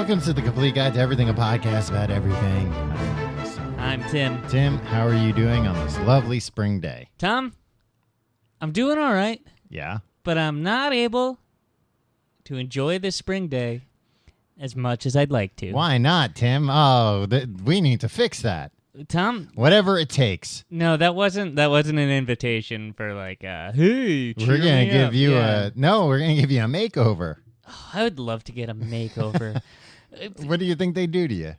Welcome to the Complete Guide to Everything, a podcast about everything. I'm Tim. Tim, how are you doing on this lovely spring day? Tom, I'm doing all right, Yeah? but I'm not able to enjoy this spring day as much as I'd like to. Why not, Tim? Oh, we need to fix that. Tom, Whatever it takes. no, that wasn't an invitation for like, hey, cheer We're gonna me give up. you Yeah. we're gonna give you a makeover. Oh, I would love to get a makeover. What do you think they do to you?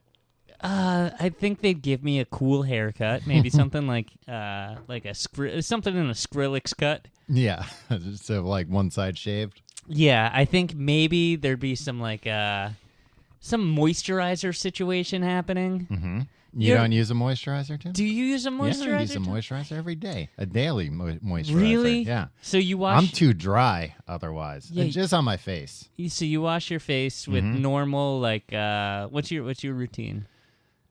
I think they'd give me a cool haircut, maybe something like something in a Skrillex cut. Yeah, so like one side shaved. Yeah, I think maybe there'd be some like some moisturizer situation happening. Mm-hmm. You don't use a moisturizer, Tim? Do you use a moisturizer? Yeah, I use a moisturizer every day. A daily moisturizer. Really? Yeah. So you wash. I'm too dry otherwise. Yeah. It's just on my face. So you wash your face with normal like what's your routine?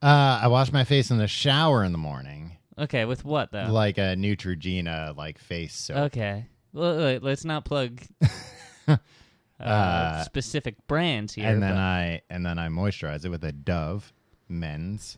I wash my face in the shower in the morning. Okay, with what though? Like a Neutrogena face soap. Okay. Well, let's not plug specific brands here. And then I moisturize it with a Dove Men's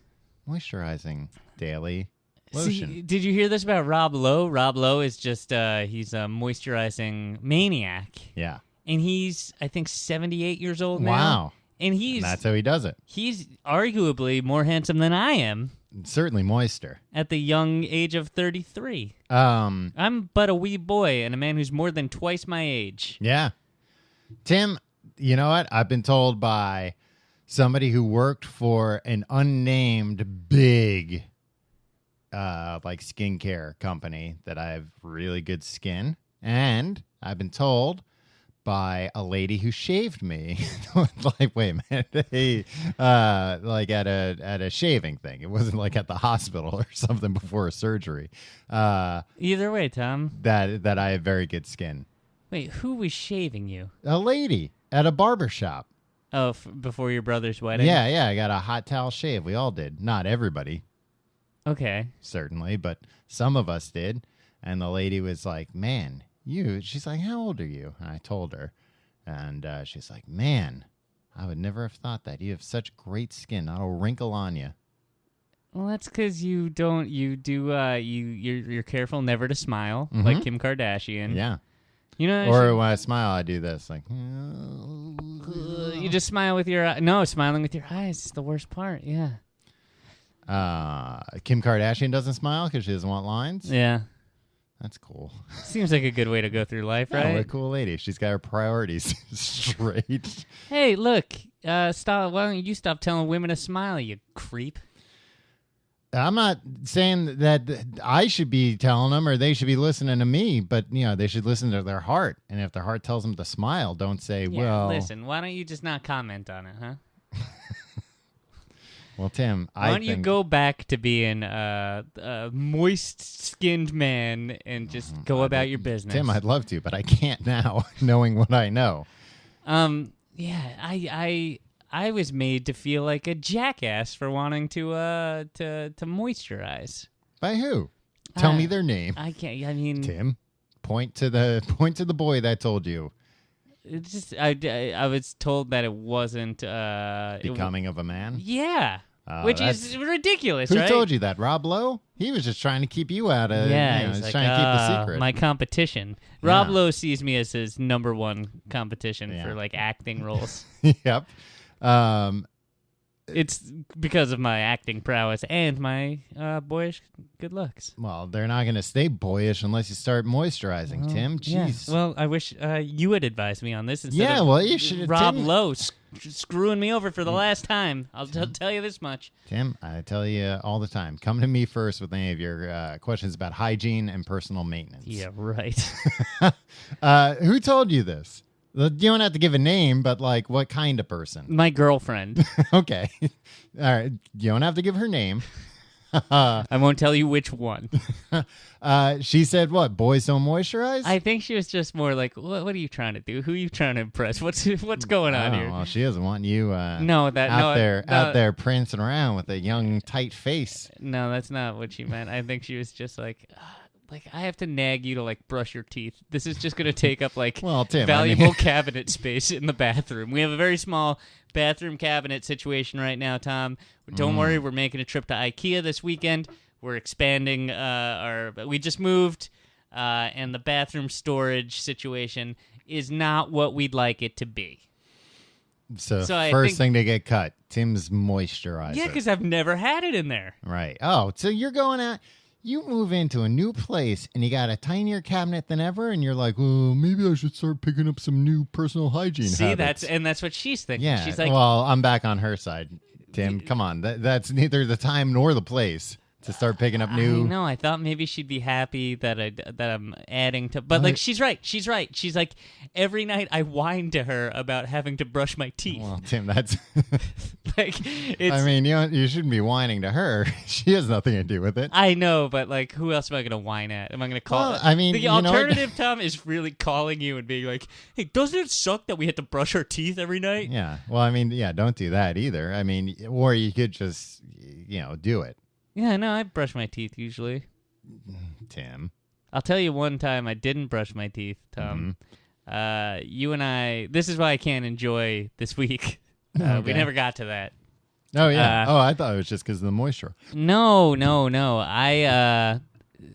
Moisturizing Daily Lotion. See, did you hear this about Rob Lowe? Rob Lowe is just he's a moisturizing maniac. Yeah. And he's I think 78 years old now. Wow. And that's how he does it. He's arguably more handsome than I am Certainly moister. at the young age of 33. Um, I'm but a wee boy and a man who's more than twice my age. yeah. Tim, you know what? I've been told by somebody who worked for an unnamed big skincare company that I have really good skin. And I've been told by a lady who shaved me, wait a minute, at a shaving thing. It wasn't like at the hospital or something before a surgery. Either way, Tom. That I have very good skin. Wait, who was shaving you? A lady at a barber shop. Oh, before your brother's wedding? Yeah, I got a hot towel shave. We all did. Not everybody, Okay. certainly, but some of us did. And the lady was like, man, she's like, how old are you? And I told her. And she's like, man, I would never have thought that. You have such great skin, not a wrinkle on you. Well, that's because you're careful never to smile, like Kim Kardashian. Yeah. You know, Or when I smile, I do this. Like, you just smile with your no, smiling with your eyes is the worst part. Yeah. Kim Kardashian doesn't smile because she doesn't want lines. Yeah. That's cool. Seems like a good way to go through life, Yeah, right? what a cool lady. She's got her priorities straight. Hey, look, stop. Why don't you stop telling women to smile, you creep? I'm not saying that I should be telling them or they should be listening to me, but they should listen to their heart. And if their heart tells them to smile, don't say, Yeah, well, listen, why don't you just not comment on it, huh? Well, Tim, Why don't you go back to being a moist-skinned man and just go about your business? Tim, I'd love to, but I can't now, knowing what I know. Yeah, I was made to feel like a jackass for wanting to moisturize. By who? Tell me their name. I can't. I mean, Tim, point to the boy that told you. It's just I was told that it wasn't Becoming of a man? Yeah. Oh, Which is ridiculous, Who right? told you that? Rob Lowe? He was just trying to keep you out of. Yeah, he's like, trying to keep the secret. My competition. Yeah. Rob Lowe sees me as his number one competition Yeah. for like acting roles. Yep. It's because of my acting prowess and my boyish good looks. Well, they're not going to stay boyish unless you start moisturizing, Tim. Jeez. Yeah. Well, I wish you had advised me on this instead of well, you should. Rob Tim, Lowe screwing me over for the last time. I'll tell you this much. Tim, I tell you all the time, come to me first with any of your questions about hygiene and personal maintenance. Yeah, right. Who told you this? You don't have to give a name, but like what kind of person? My girlfriend. Okay. All right. You don't have to give her name. I won't tell you which one. She said what? Boys don't moisturize? I think she was just more like, what are you trying to do? Who are you trying to impress? What's going on here? Well, she doesn't want you out there prancing around with a young, tight face. No, that's not what she meant. I think she was just like, like I have to nag you to like brush your teeth. This is just gonna take up like Well, Tim, valuable cabinet space in the bathroom. We have a very small bathroom cabinet situation right now, Tom. Don't worry, we're making a trip to IKEA this weekend. We're expanding we just moved, and the bathroom storage situation is not what we'd like it to be. So first thing to get cut, Tim's moisturizer. Yeah, because I've never had it in there. Right. Oh, so you're going out. You move into a new place and you got a tinier cabinet than ever, and you're like, "Oh, maybe I should start picking up some new personal hygiene habits." that's what she's thinking. Yeah. She's like, well, I'm back on her side, Tim. Come on, that's neither the time nor the place to start picking up new. I know. I thought maybe she'd be happy that I'm adding to, but like she's right. She's right. She's like, every night I whine to her about having to brush my teeth. Well, Tim, that's like it's. I mean, you shouldn't be whining to her. She has nothing to do with it. I know, but like, who else am I going to whine at? Am I going to call? Well, I mean, the alternative, Tom, is really calling you and being like, "Hey, doesn't it suck that we had to brush our teeth every night?" Yeah. Well, I mean, yeah, don't do that either. I mean, or you could just, do it. Yeah, no, I brush my teeth usually. Tim. I'll tell you one time I didn't brush my teeth, Tom. Mm-hmm. You and I, this is why I can't enjoy this week. Okay. We never got to that. Oh, yeah. I thought it was just because of the moisture. No.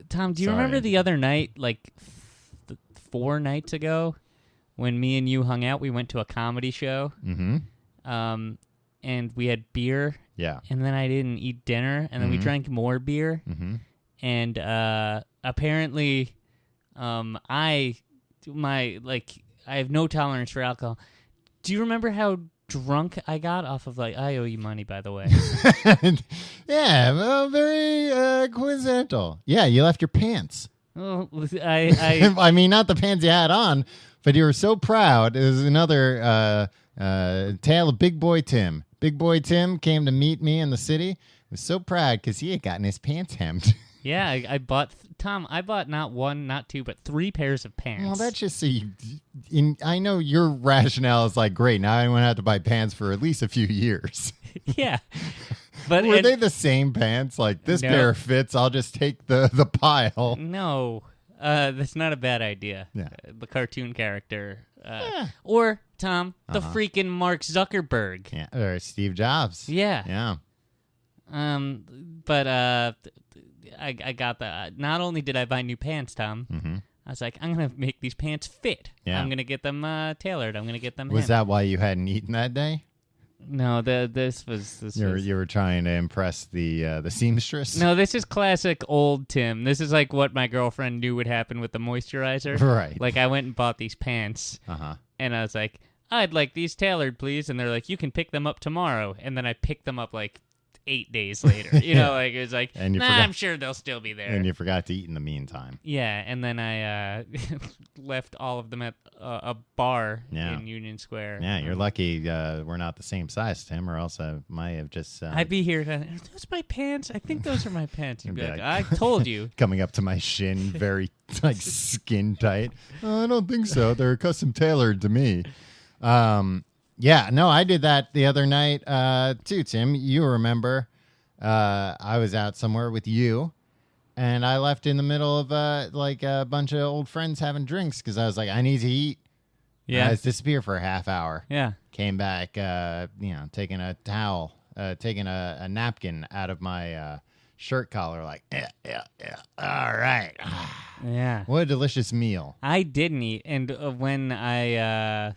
Tom, do you remember the other night, like 4 nights ago, when me and you hung out? We went to a comedy show. Mm-hmm. And we had beer. Yeah. And then I didn't eat dinner. And then we drank more beer. Mm-hmm. And apparently, I have no tolerance for alcohol. Do you remember how drunk I got off of I owe you money, by the way. Yeah, well, very coincidental. Yeah, you left your pants. Well, I I mean, not the pants you had on, but you were so proud. It was another tale of Big Boy Tim. Big Boy Tim came to meet me in the city. He was so proud because he had gotten his pants hemmed. Yeah, I bought, Tom, I bought not 1, not 2, but 3 pairs of pants. Well, that's just so I know your rationale is like, great, now I'm going to have to buy pants for at least a few years. Yeah. But were they the same pants? Like, this pair fits, I'll just take the pile. No, that's not a bad idea. Yeah. The cartoon character. Or, Tom, the freaking Mark Zuckerberg. Yeah, or Steve Jobs. Yeah. Yeah. But I got that. Not only did I buy new pants, Tom, I was like, I'm going to make these pants fit. Yeah. I'm going to get them tailored. I'm going to get them Was hemmed. that why you hadn't eaten that day? No, this was You were trying to impress the seamstress? No, this is classic old Tim. This is like what my girlfriend knew would happen with the moisturizer. Right. Like, I went and bought these pants, and I was like, I'd like these tailored, please. And they're like, you can pick them up tomorrow. And then I picked them up like 8 days later. You know, like, it was like, I'm sure they'll still be there. And you forgot to eat in the meantime. Yeah, and then I left all of them at a bar in Union Square. Yeah, you're lucky we're not the same size, Tim, or else I might have just... I'd be here, are those my pants? I think those are my pants. You'd be like, I told you. Coming up to my shin, very like skin tight. Oh, I don't think so. They're custom tailored to me. Yeah, no, I did that the other night too, Tim. You remember I was out somewhere with you, and I left in the middle of like a bunch of old friends having drinks because I was like, I need to eat. Yeah. I was disappeared for a half hour. Yeah. Came back, taking a towel, taking a napkin out of my shirt collar, like, yeah. All right. Yeah. What a delicious meal. I didn't eat, and when I...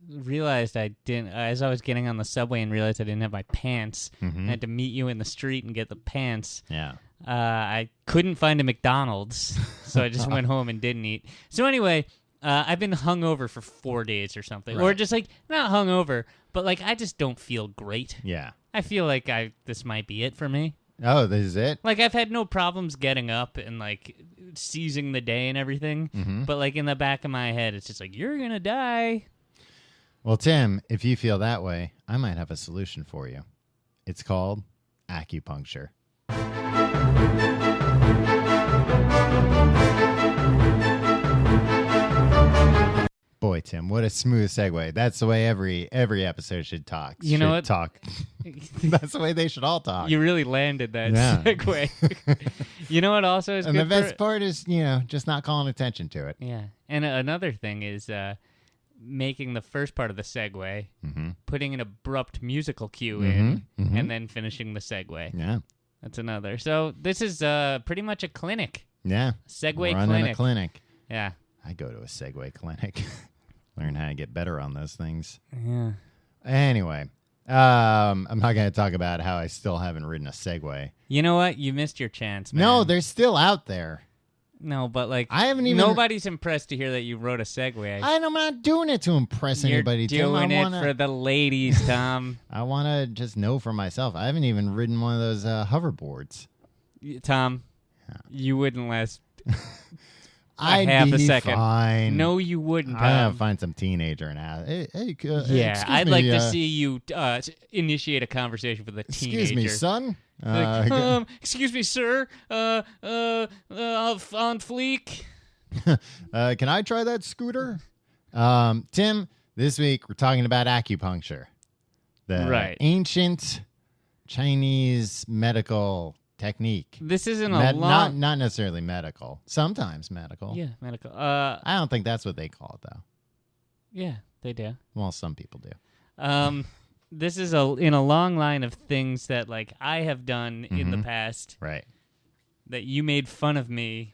realized I didn't, as I was getting on the subway and realized I didn't have my pants, I had to meet you in the street and get the pants. Yeah. I couldn't find a McDonald's, so I just went home and didn't eat. So anyway, I've been hungover for 4 days or something. Right. Or just like, not hungover, but like I just don't feel great. Yeah. I feel like this might be it for me. Oh, this is it? Like, I've had no problems getting up and, like, seizing the day and everything. But, like, in the back of my head, it's just like, you're going to die. Well, Tim, if you feel that way, I might have a solution for you. It's called acupuncture. Boy, boy, Tim. What a smooth segue. That's the way every episode should talk. You know what? Talk. That's the way they should all talk. You really landed that segue. You know what also is and good the best part is, just not calling attention to it. Yeah. And another thing is making the first part of the segue, putting an abrupt musical cue in, and then finishing the segue. Yeah. That's another. So this is pretty much a clinic. Yeah. Segue Running clinic. a clinic. Yeah. I go to a Segway clinic. Learn how to get better on those things. Yeah. Anyway, I'm not going to talk about how I still haven't ridden a Segway. You know what? You missed your chance, man. No, they're still out there. No, but I haven't even. Nobody's impressed to hear that you rode a Segway. I'm not doing it to impress anybody. You're doing Tim. it for the ladies, Tom. I want to just know for myself. I haven't even ridden one of those hoverboards. Tom, you wouldn't last. I'd be second. Fine. No, you wouldn't. I'm gonna find some teenager and ask. Hey, yeah, I'd like to see you initiate a conversation with a teenager. Excuse me, son. Excuse me, sir. On fleek. Can I try that scooter? Tim, this week we're talking about acupuncture, the ancient Chinese medical technique. This isn't a long... Not necessarily medical. Sometimes medical. Yeah, medical. I don't think that's what they call it, though. Yeah, they do. Well, some people do. This is in a long line of things that I have done in the past. Right. That you made fun of me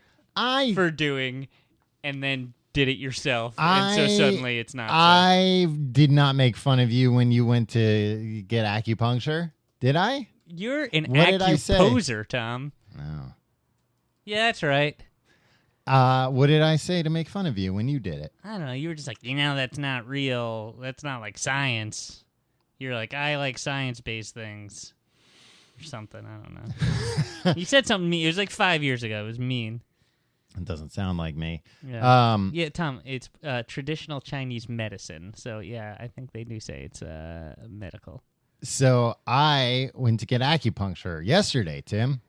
for doing, and then did it yourself. And so suddenly it's not. I did not make fun of you when you went to get acupuncture. Did I? You're an acuposer, Tom. No. Yeah, that's right. What did I say to make fun of you when you did it? I don't know. You were just like, that's not real. That's not like science. You're like, I like science-based things. Or something. I don't know. You said something mean. It was like 5 years ago. It was mean. It doesn't sound like me. Yeah, Tom, it's traditional Chinese medicine. So, yeah, I think they do say it's medical. So I went to get acupuncture yesterday, Tim.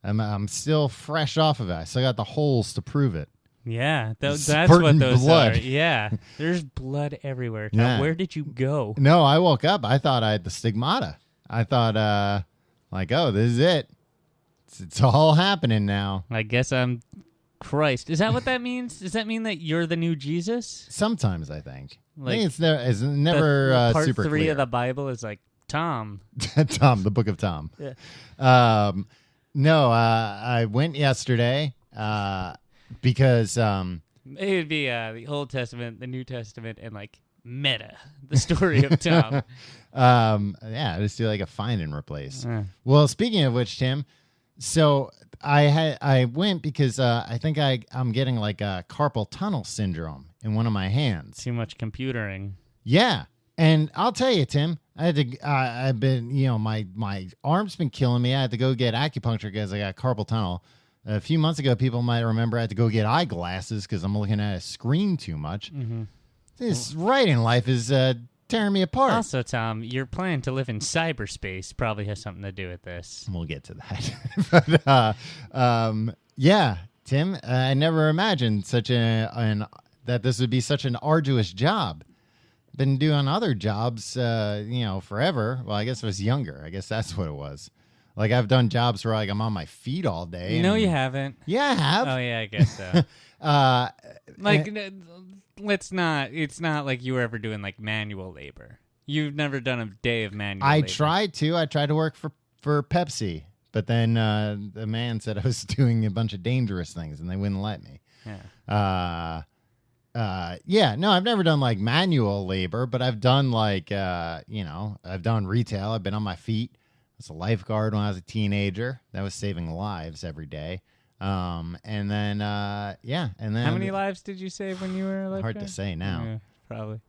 I'm still fresh off of it. I still got the holes to prove it. Yeah, that's what those blood. are. Yeah, there's blood everywhere. Tom, yeah. Where did you go? No, I woke up. I thought I had the stigmata. I thought, oh, this is it. It's all happening now. I guess I'm Christ. Is that what that means? Does that mean that you're the new Jesus? Sometimes I think. I think it's never part super 3 clear. of the Bible is like Tom. Tom, the book of Tom. Yeah. No, I went yesterday because it would be the Old Testament, the New Testament, and meta, the story of Tom. Just do a find and replace. Well, speaking of which, Tim, so I went because I think I'm getting a carpal tunnel syndrome in one of my hands. Too much computering. Yeah. And I'll tell you, Tim, I've been, my arm's been killing me. I had to go get acupuncture because I got carpal tunnel. A few months ago, people might remember I had to go get eyeglasses because I'm looking at a screen too much. Mm-hmm. This writing life is tearing me apart. Also, Tom, your plan to live in cyberspace probably has something to do with this. We'll get to that. But, yeah, Tim, I never imagined that this would be such an arduous job. Been doing other jobs, forever. Well, I guess I was younger. I guess that's what it was. I've done jobs where I'm on my feet all day. No, you haven't. Yeah, I have. Oh, yeah, I guess so. Let's not. It's not like you were ever doing manual labor. You've never done a day of manual labor. I tried to work for Pepsi, but then the man said I was doing a bunch of dangerous things, and they wouldn't let me. Yeah. No, I've never done manual labor, but I've done I've done retail. I've been on my feet. I was a lifeguard when I was a teenager. That was saving lives every day. And then how many lives did you save when you were a lifeguard? Hard to say now. Yeah, probably.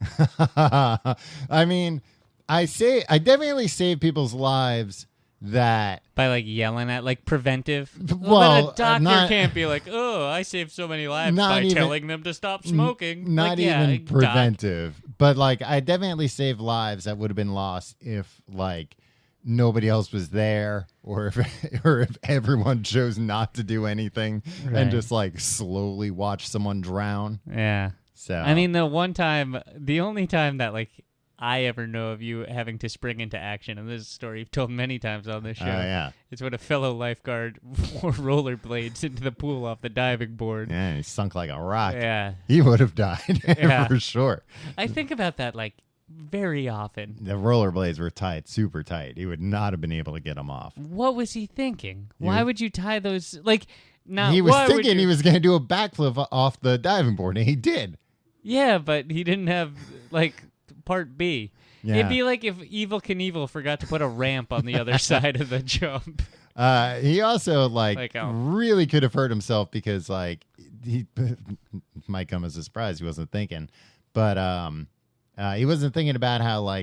I mean, I definitely save people's lives. That by yelling at preventive. Well, a doctor can't be I saved so many lives by telling them to stop smoking. Not even preventive, but I definitely saved lives that would have been lost if nobody else was there, or if everyone chose not to do anything and just slowly watch someone drown. Yeah. So I mean, the only time that like I ever know of you having to spring into action, and this is a story you've told many times on this show. yeah. It's when a fellow lifeguard wore rollerblades into the pool off the diving board. Yeah, he sunk like a rock. Yeah. He would have died Yeah. for sure. I think about that like very often. The rollerblades were tight, super tight. He would not have been able to them off. What was he thinking? Why would you tie those? Like, now He was why would thinking you- he was going to do a backflip off the diving board, and he did. Yeah, but he didn't have like part B. Yeah. It'd be like if Evel Knievel forgot to put a ramp on the other side of the jump. He also Like, really could have hurt himself because he might come as a surprise. He wasn't thinking, but he wasn't thinking about how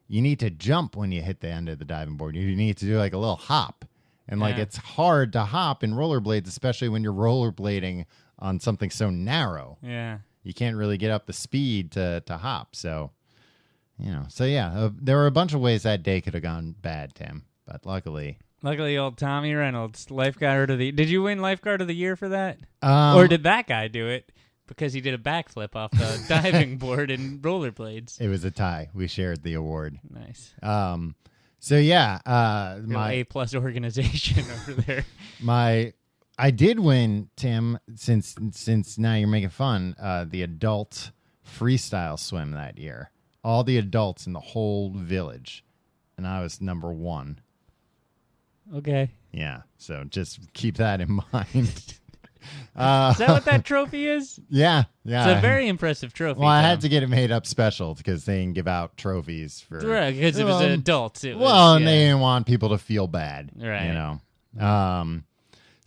you need to jump when you hit the end of the diving board. You need to do like a little hop, and Yeah. it's hard to hop in rollerblades, especially when you're rollerblading on something so narrow. Yeah. You can't really get up the speed to hop. So, there were a bunch of ways that day could have gone bad, Tim, but luckily. Luckily, old Tommy Reynolds, lifeguard of the. Did you win lifeguard of the year for that, Um, or did that guy do it because he did a backflip off the diving board in rollerblades? It was a tie. We shared the award. Nice. So yeah, My A+ organization over there. I did win, Tim, since now you're making fun, the adult freestyle swim that year. All the adults in the whole village, and I was number 1. Okay. Yeah, so just keep that in mind. Is that what that trophy is? Yeah. It's a very impressive trophy. Well, I Tom. had to get it made up special because they didn't give out trophies for. Right, because it was adults. It was, Well, and yeah. they didn't want people to feel bad. Right.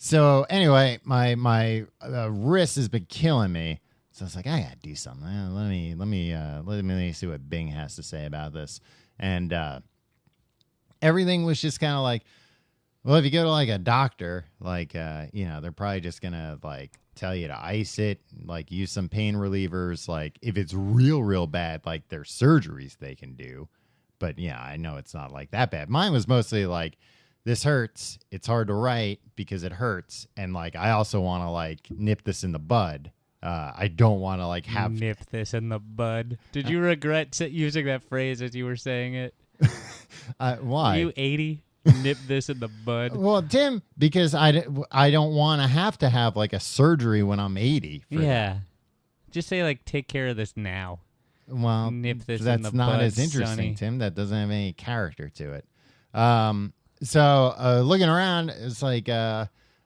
So anyway, my wrist has been killing me. So I was like, I gotta do something. Let me see what Bing has to say about this. And everything was just kind of like, well, if you go to a doctor, they're probably just gonna tell you to ice it, use some pain relievers. If it's real bad, there's surgeries they can do. But yeah, I know it's not that bad. Mine was mostly this hurts. It's hard to write because it hurts. And I also want to nip this in the bud. I don't want to have nip this in the bud. Did you regret using that phrase as you were saying it? why? You 80? Nip this in the bud. Well, Tim, because I don't want to have a surgery when I'm 80. Yeah. Just say take care of this now. Well, nip this that's in the not bud, as interesting, sonny. Tim. That doesn't have any character to it. So looking around, it's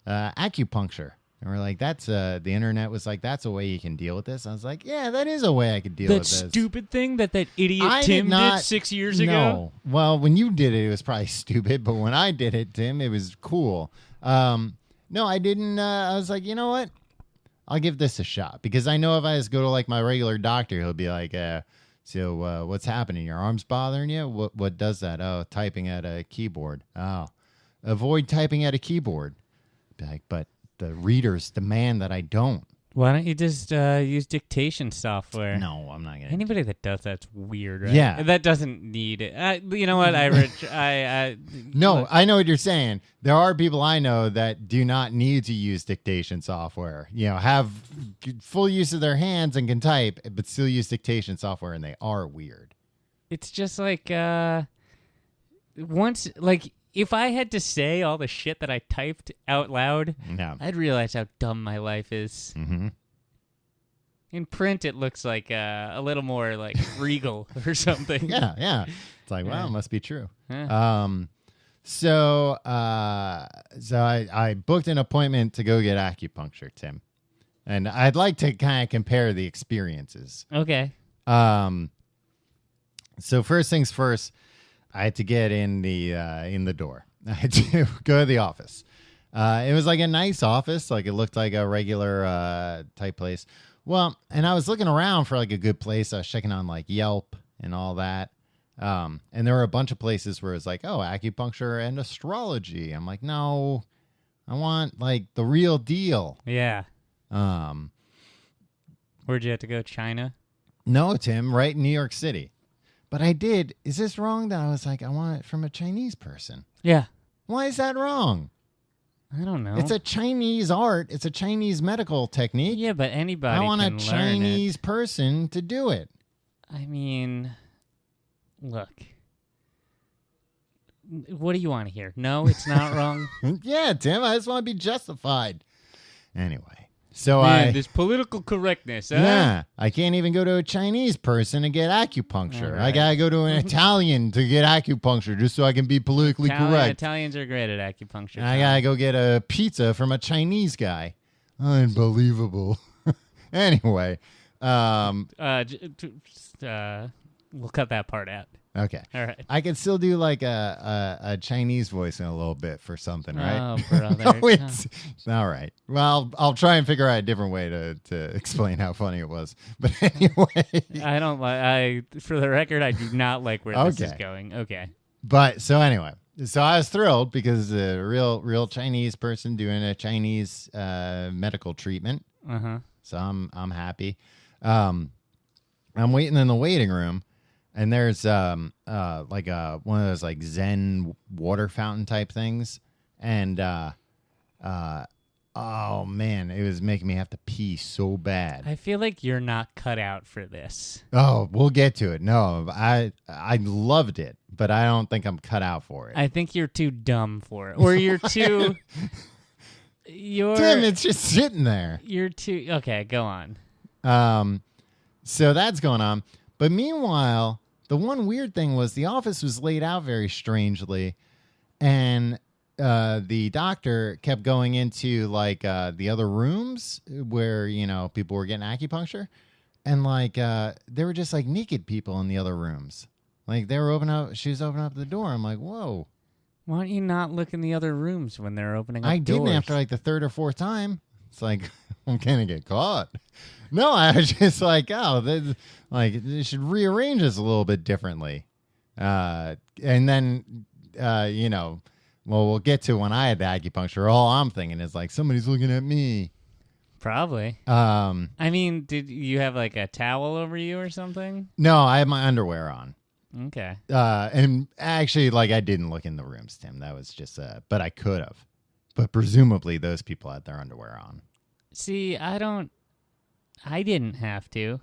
acupuncture. And we're that's the internet was that's a way you can deal with this. I was yeah, that is a way I could deal with this. That stupid thing that idiot I Tim did did 6 years ago? No. Well, when you did it was probably stupid, but when I did it, Tim, it was cool. No, I didn't. I was you know what? I'll give this a shot because I know if I just go to my regular doctor, he'll be so what's happening? Your arm's bothering you? What does that? Oh, typing at a keyboard. Oh, avoid typing at a keyboard. Be but the readers demand that I don't. Why don't you just use dictation software? No, I'm not gonna. Anybody that does that's weird, right? Yeah. That doesn't need it. You know what, Rich? No, I know what you're saying. There are people I know that do not need to use dictation software. Have full use of their hands and can type, but still use dictation software, and they are weird. It's just once if I had to say all the shit that I typed out loud, Yeah. I'd realize how dumb my life is. Mm-hmm. In print, it looks a little more regal or something. Yeah. It's wow, Yeah. it must be true. Yeah. So I booked an appointment to go get acupuncture, Tim, and I'd like to kind of compare the experiences. Okay. So first things first, I had to get in the door. I had to go to the office. It was a nice office, it looked like a regular type place. Well, and I was looking around for a good place. I was checking on Yelp and all that. And there were a bunch of places where it's acupuncture and astrology. I'm no, I want the real deal. Yeah. Um, Where'd you have to go? China? no, Tim, right in New York City. But I did. Is this wrong that I was I want it from a Chinese person? Yeah. Why is that wrong? I don't know. It's a Chinese art. It's a Chinese medical technique. Yeah, but anybody I want can a learn Chinese it. person to do it. I mean, look. What do you want to hear? No, it's not wrong. Yeah, Tim, I just want to be justified. Anyway, so Man, this political correctness, huh? Yeah, I can't even go to a Chinese person and get acupuncture. All I right. gotta go to an Italian to get acupuncture just so I can be politically correct. Italians are great at acupuncture. And I gotta go get a pizza from a Chinese guy. Unbelievable. Anyway, we'll cut that part out. okay. All right. I can still do like a Chinese voice in a little bit for something, right? Oh, brother. No, it's all right. Well, I'll try and figure out a different way to explain how funny it was. But anyway, I don't like. For the record, I do not like where this is Okay. going. Okay. but so anyway, so I was thrilled because a real Chinese person doing a Chinese medical treatment. So I'm happy. I'm waiting in the waiting room. And there's like one of those like Zen water fountain type things, and oh man, it was making me have to pee so bad. I feel like you're not cut out for this. Oh, we'll get to it. No, I loved it, but I don't think I'm cut out for it. I think you're too dumb for it, or you're too. Tim, it's just sitting there. You're too. Okay, go on. So that's going on, but meanwhile. The one weird thing was the office was laid out very strangely, and the doctor kept going into like the other rooms where people were getting acupuncture, and like there were just like naked people in the other rooms. Like they were she was opening up the door. I'm like, whoa. Why don't you not look in the other rooms when they're opening up I doors? didn't after like the third or fourth time. It's like I'm gonna get caught. No, I was just like, they should rearrange this a little bit differently. And then, we'll get to when I had the acupuncture. All I'm thinking is like, somebody's looking at me. Probably. I mean, did you have like a towel over you or something? No, I had my underwear on. Okay. And actually, like, I didn't look in the rooms, Tim. That was just, but I could have. But presumably those people had their underwear on. See, I didn't have to.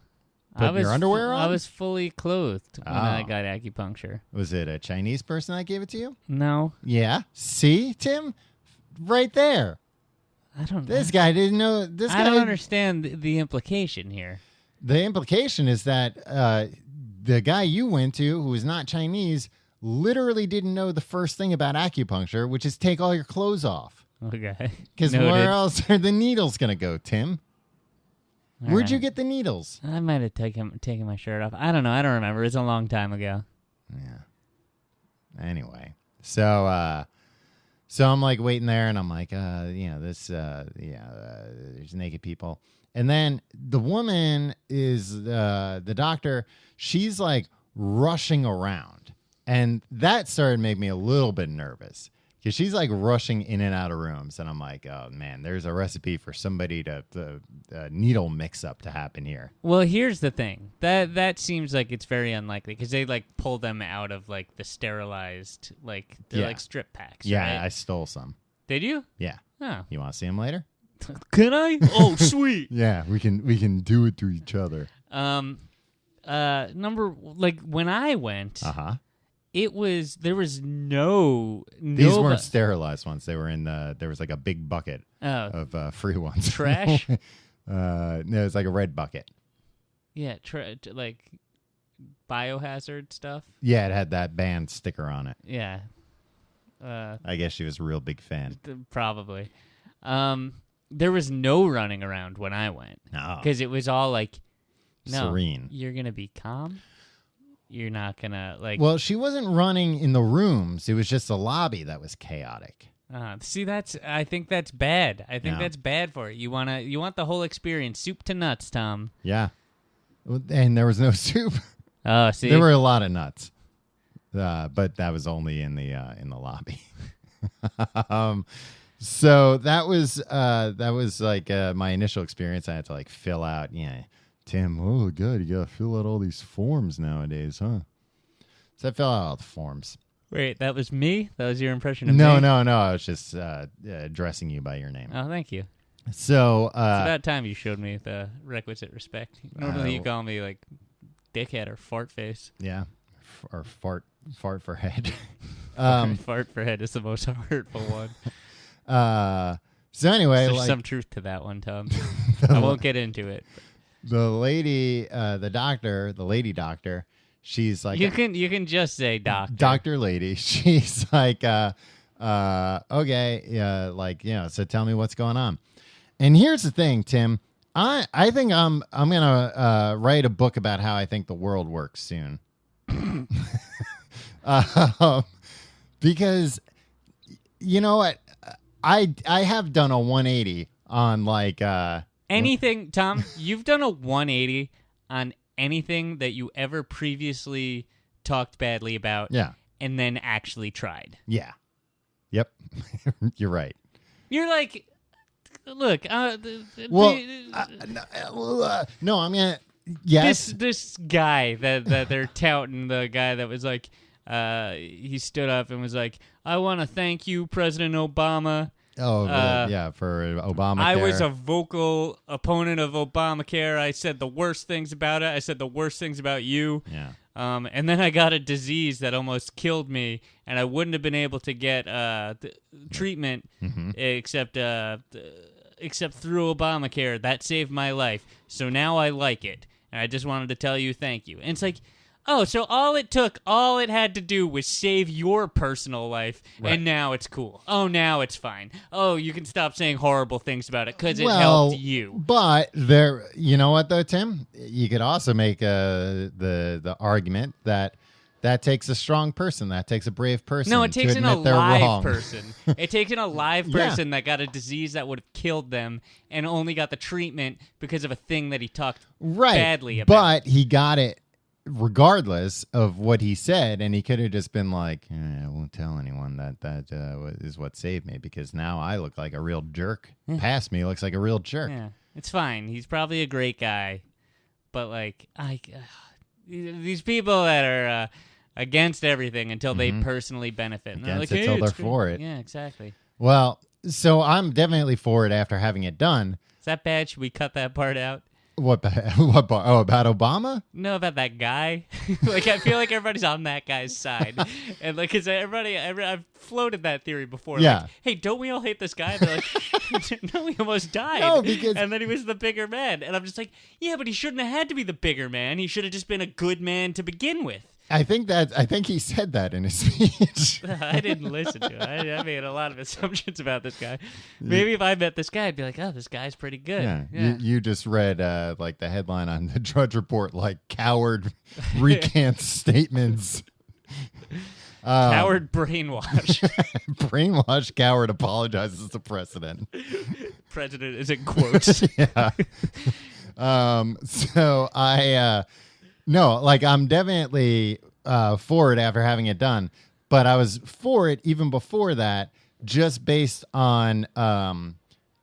Put your underwear on? I was fully clothed when I got acupuncture. Was it a Chinese person that gave it to you? No. Yeah. See, Tim? Right there. I don't know. This guy didn't know. I don't understand the implication here. The implication is that the guy you went to, who is not Chinese, literally didn't know the first thing about acupuncture, which is take all your clothes off. Okay. Because where else are the needles going to go, Tim? All Where'd you right. get the needles? I might have taken my shirt off. I don't know. I don't remember. It's a long time ago. Yeah. Anyway, so I'm like waiting there, and I'm like, there's naked people, and then the woman is the doctor. She's like rushing around, and that started to make me a little bit nervous. Because she's like rushing in and out of rooms, and I'm like, oh man, there's a recipe for somebody to needle mix-up to happen here. Well, here's the thing. That seems like it's very unlikely because they like pull them out of like the sterilized they're like strip packs. Yeah, right? I stole some. Did you? Yeah. Oh, You want to see them later? can I? Oh, sweet. Yeah, we can do it to each other. When I went, there was no. These weren't sterilized ones. They were in there was like a big bucket of free ones. Trash? No, it's like a red bucket. Yeah, like biohazard stuff. Yeah, it had that band sticker on it. Yeah. I guess she was a real big fan. Probably. There was no running around when I went. No. Because it was all like, no, serene. You're going to be calm. You're not going to like. Well, she wasn't running in the rooms. It was just the lobby that was chaotic. See, I think that's bad. I think that's bad for it. You want the whole experience, soup to nuts, Tom. Yeah. And there was no soup. Oh, see. There were a lot of nuts. But that was only in the lobby. So that was like my initial experience. I had to like fill out, Tim, oh god, you gotta fill out all these forms nowadays, huh? So I fill out all the forms. Wait, that was me? That was your impression of No, me? no, no. I was just addressing you by your name. Oh, thank you. So, It's about time you showed me the requisite respect. Normally you call me, like, dickhead or fart face. yeah, or fart for head. Fart for head is the most hurtful one. So anyway, There's like some truth to that one, Tom. I won't get into it. the lady, the lady doctor, she's like, You can just say doctor. Doctor lady. She's like, okay, like, so tell me what's going on. And here's the thing, Tim. I think I'm gonna write a book about how I think the world works soon. Because you know what, I have done a 180 on like anything, Tom. You've done a 180 on anything that you ever previously talked badly about. Yeah. And then actually tried. Yeah. Yep. You're right. You're like, look. No, I'm gonna. Yes. This guy that they're touting, the guy that was like, he stood up and was like, "I want to thank you, President Obama." Oh, yeah, for Obamacare. I was a vocal opponent of Obamacare. I said the worst things about it. I said the worst things about you. Yeah. And then I got a disease that almost killed me, and I wouldn't have been able to get treatment except through Obamacare. That saved my life. So now I like it, and I just wanted to tell you thank you. And it's like, oh, so all it had to do was save your personal life, right. And now it's cool. Oh, now it's fine. Oh, you can stop saying horrible things about it because it helped you. But there, you know what though, Tim? You could also make the argument that takes a strong person, that takes a brave person. No, it takes an alive alive person. It takes an alive person that got a disease that would have killed them and only got the treatment because of a thing that he talked badly about. But he got it regardless of what he said, and he could have just been like, I won't tell anyone that is what saved me, because now I look like a real jerk. Past me looks like a real jerk. Yeah, it's fine. He's probably a great guy, but like, these people that are against everything until they personally benefit. And Against they're it like, till they're for it. Yeah, exactly. Well, so I'm definitely for it after having it done. Is that bad? Should we cut that part out? What part? Oh, about Obama? No, about that guy. Like, I feel like everybody's on that guy's side, and like, cause I've floated that theory before. Yeah. Like, hey, don't we all hate this guy? They're like, no, he almost died. No, because and then he was the bigger man, and I'm just like, yeah, but he shouldn't have had to be the bigger man. He should have just been a good man to begin with. I think he said that in his speech. I didn't listen to it. I made a lot of assumptions about this guy. Maybe if I met this guy, I'd be like, oh, this guy's pretty good. Yeah. You just read like the headline on the Drudge Report, like coward recants statements. Coward brainwash. Brainwash coward apologizes to president. President is in quotes. Yeah. So I no, like I'm definitely for it after having it done, but I was for it even before that, just based on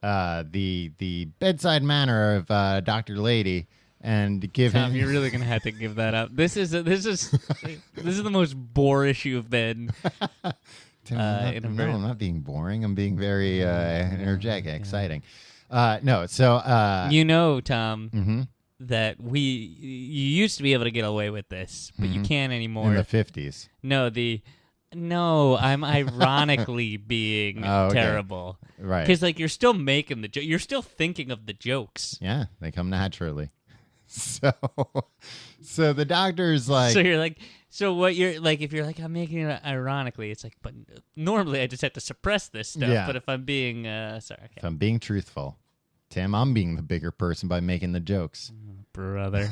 the bedside manner of Dr. Lady, and give Tom, him. you're really gonna have to give that up. This is the most bore-ish you've been. Tim, I'm not being boring. I'm being very energetic, exciting. No, so Tom, that you used to be able to get away with this, but you can't anymore. In the 50s. No, I'm ironically being terrible. Right. Because, like, you're still making the joke. You're still thinking of the jokes. Yeah, they come naturally. So the doctor's like... So you're like... So what you're like, if you're like, I'm making it ironically, it's like, but normally I just have to suppress this stuff. Yeah. But if I'm being... sorry. Okay. If I'm being truthful, Tim, I'm being the bigger person by making the jokes. Brother.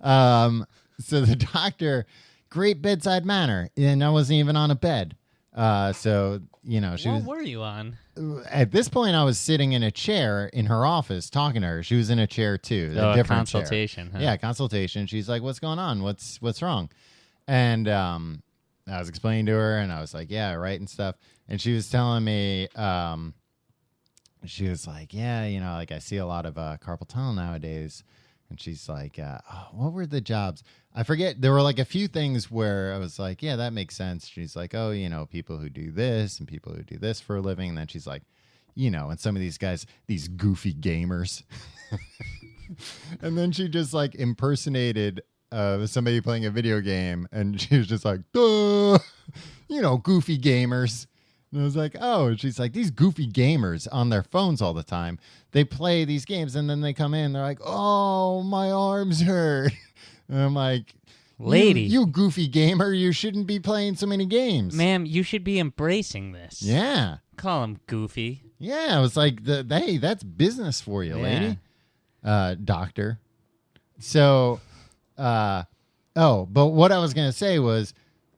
So the doctor, great bedside manner, and I wasn't even on a bed. So, she What were you on? At this point, I was sitting in a chair in her office talking to her. She was in a chair too, a different consultation. chair. Huh? Yeah, consultation. She's like, "What's going on? What's wrong?" And I was explaining to her, and I was like, "Yeah, right," and stuff. And she was telling me, she was like, "Yeah, like I see a lot of carpal tunnel nowadays." And she's like, what were the jobs? I forget. There were like a few things where I was like, yeah, that makes sense. She's like, oh, people who do this and people who do this for a living. And then she's like, and some of these guys, these goofy gamers. And then she just like impersonated somebody playing a video game. And she was just like, duh, goofy gamers. And I was like, oh, and she's like, these goofy gamers on their phones all the time. They play these games and then they come in. They're like, oh, my arms hurt. And I'm like, lady, you goofy gamer, you shouldn't be playing so many games. Ma'am, you should be embracing this. Yeah. Call him goofy. Yeah, I was like, hey, that's business for you, lady. Doctor. So, but what I was going to say was,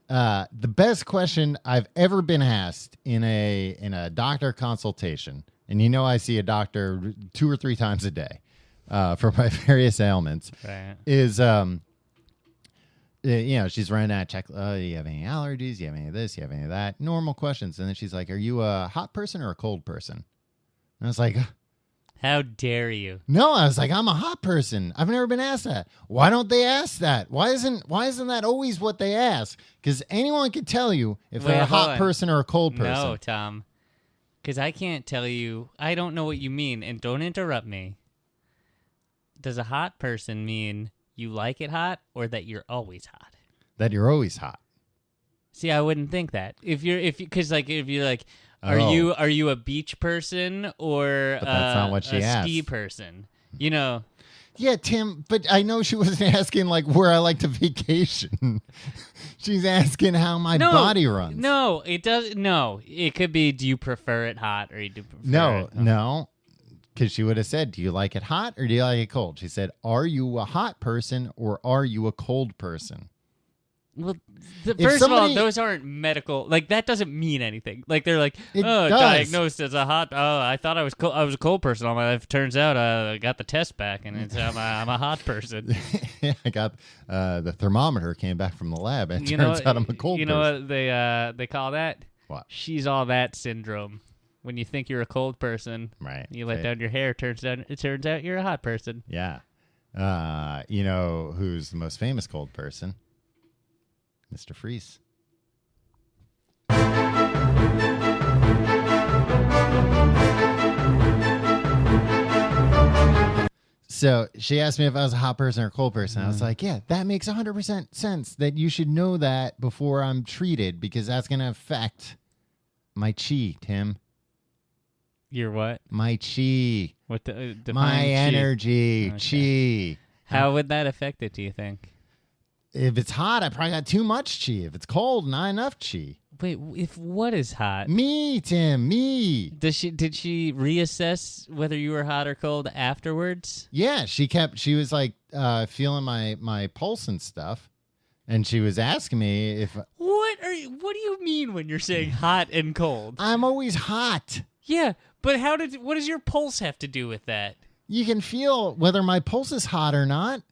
the best question I've ever been asked in a doctor consultation, and I see a doctor 2 or 3 times a day for my various ailments, right. is she's running out check. Do you have any allergies? Do you have any of this? Do you have any of that? Normal questions, and then she's like, "Are you a hot person or a cold person?" And I was like, how dare you? No, I was like, I'm a hot person. I've never been asked that. Why don't they ask that? Why isn't that always what they ask? Because anyone can tell you if they're a hot person or a cold person. No, Tom. Because I can't tell you. I don't know what you mean, and don't interrupt me. Does a hot person mean you like it hot or that you're always hot? That you're always hot. See, I wouldn't think that. If you're like, are you a beach person or but that's not what she asked. Ski person? Yeah, Tim, but I know she wasn't asking like where I like to vacation. She's asking how my body runs. No, it does. No, it could be. Do you prefer it hot or do you prefer it? No, because she would have said, "Do you like it hot or do you like it cold?" She said, "Are you a hot person or are you a cold person?" Well, first of all, those aren't medical. Like, that doesn't mean anything. Like, they're like, diagnosed as a hot. Oh, I thought I was I was a cold person all my life. Turns out I got the test back, and I'm a hot person. Yeah, I got the thermometer came back from the lab, and it turns out I'm a cold person. You know what they call that? What? She's all that syndrome. When you think you're a cold person, right? You let down your hair. It turns out you're a hot person. Yeah. Who's the most famous cold person? Mr. Freeze. So she asked me if I was a hot person or a cold person. I was like, yeah, that makes 100% sense that you should know that before I'm treated because that's going to affect my chi, Tim. Your what? My chi. What my chi? Energy. Okay. Chi. How would that affect it, do you think? If it's hot, I probably got too much chi. If it's cold, not enough chi. Wait, if what is hot? Me, Tim, me. Did she reassess whether you were hot or cold afterwards? Yeah, she was like feeling my pulse and stuff. And she was asking me if What do you mean when you're saying hot and cold? I'm always hot. Yeah, but what does your pulse have to do with that? You can feel whether my pulse is hot or not.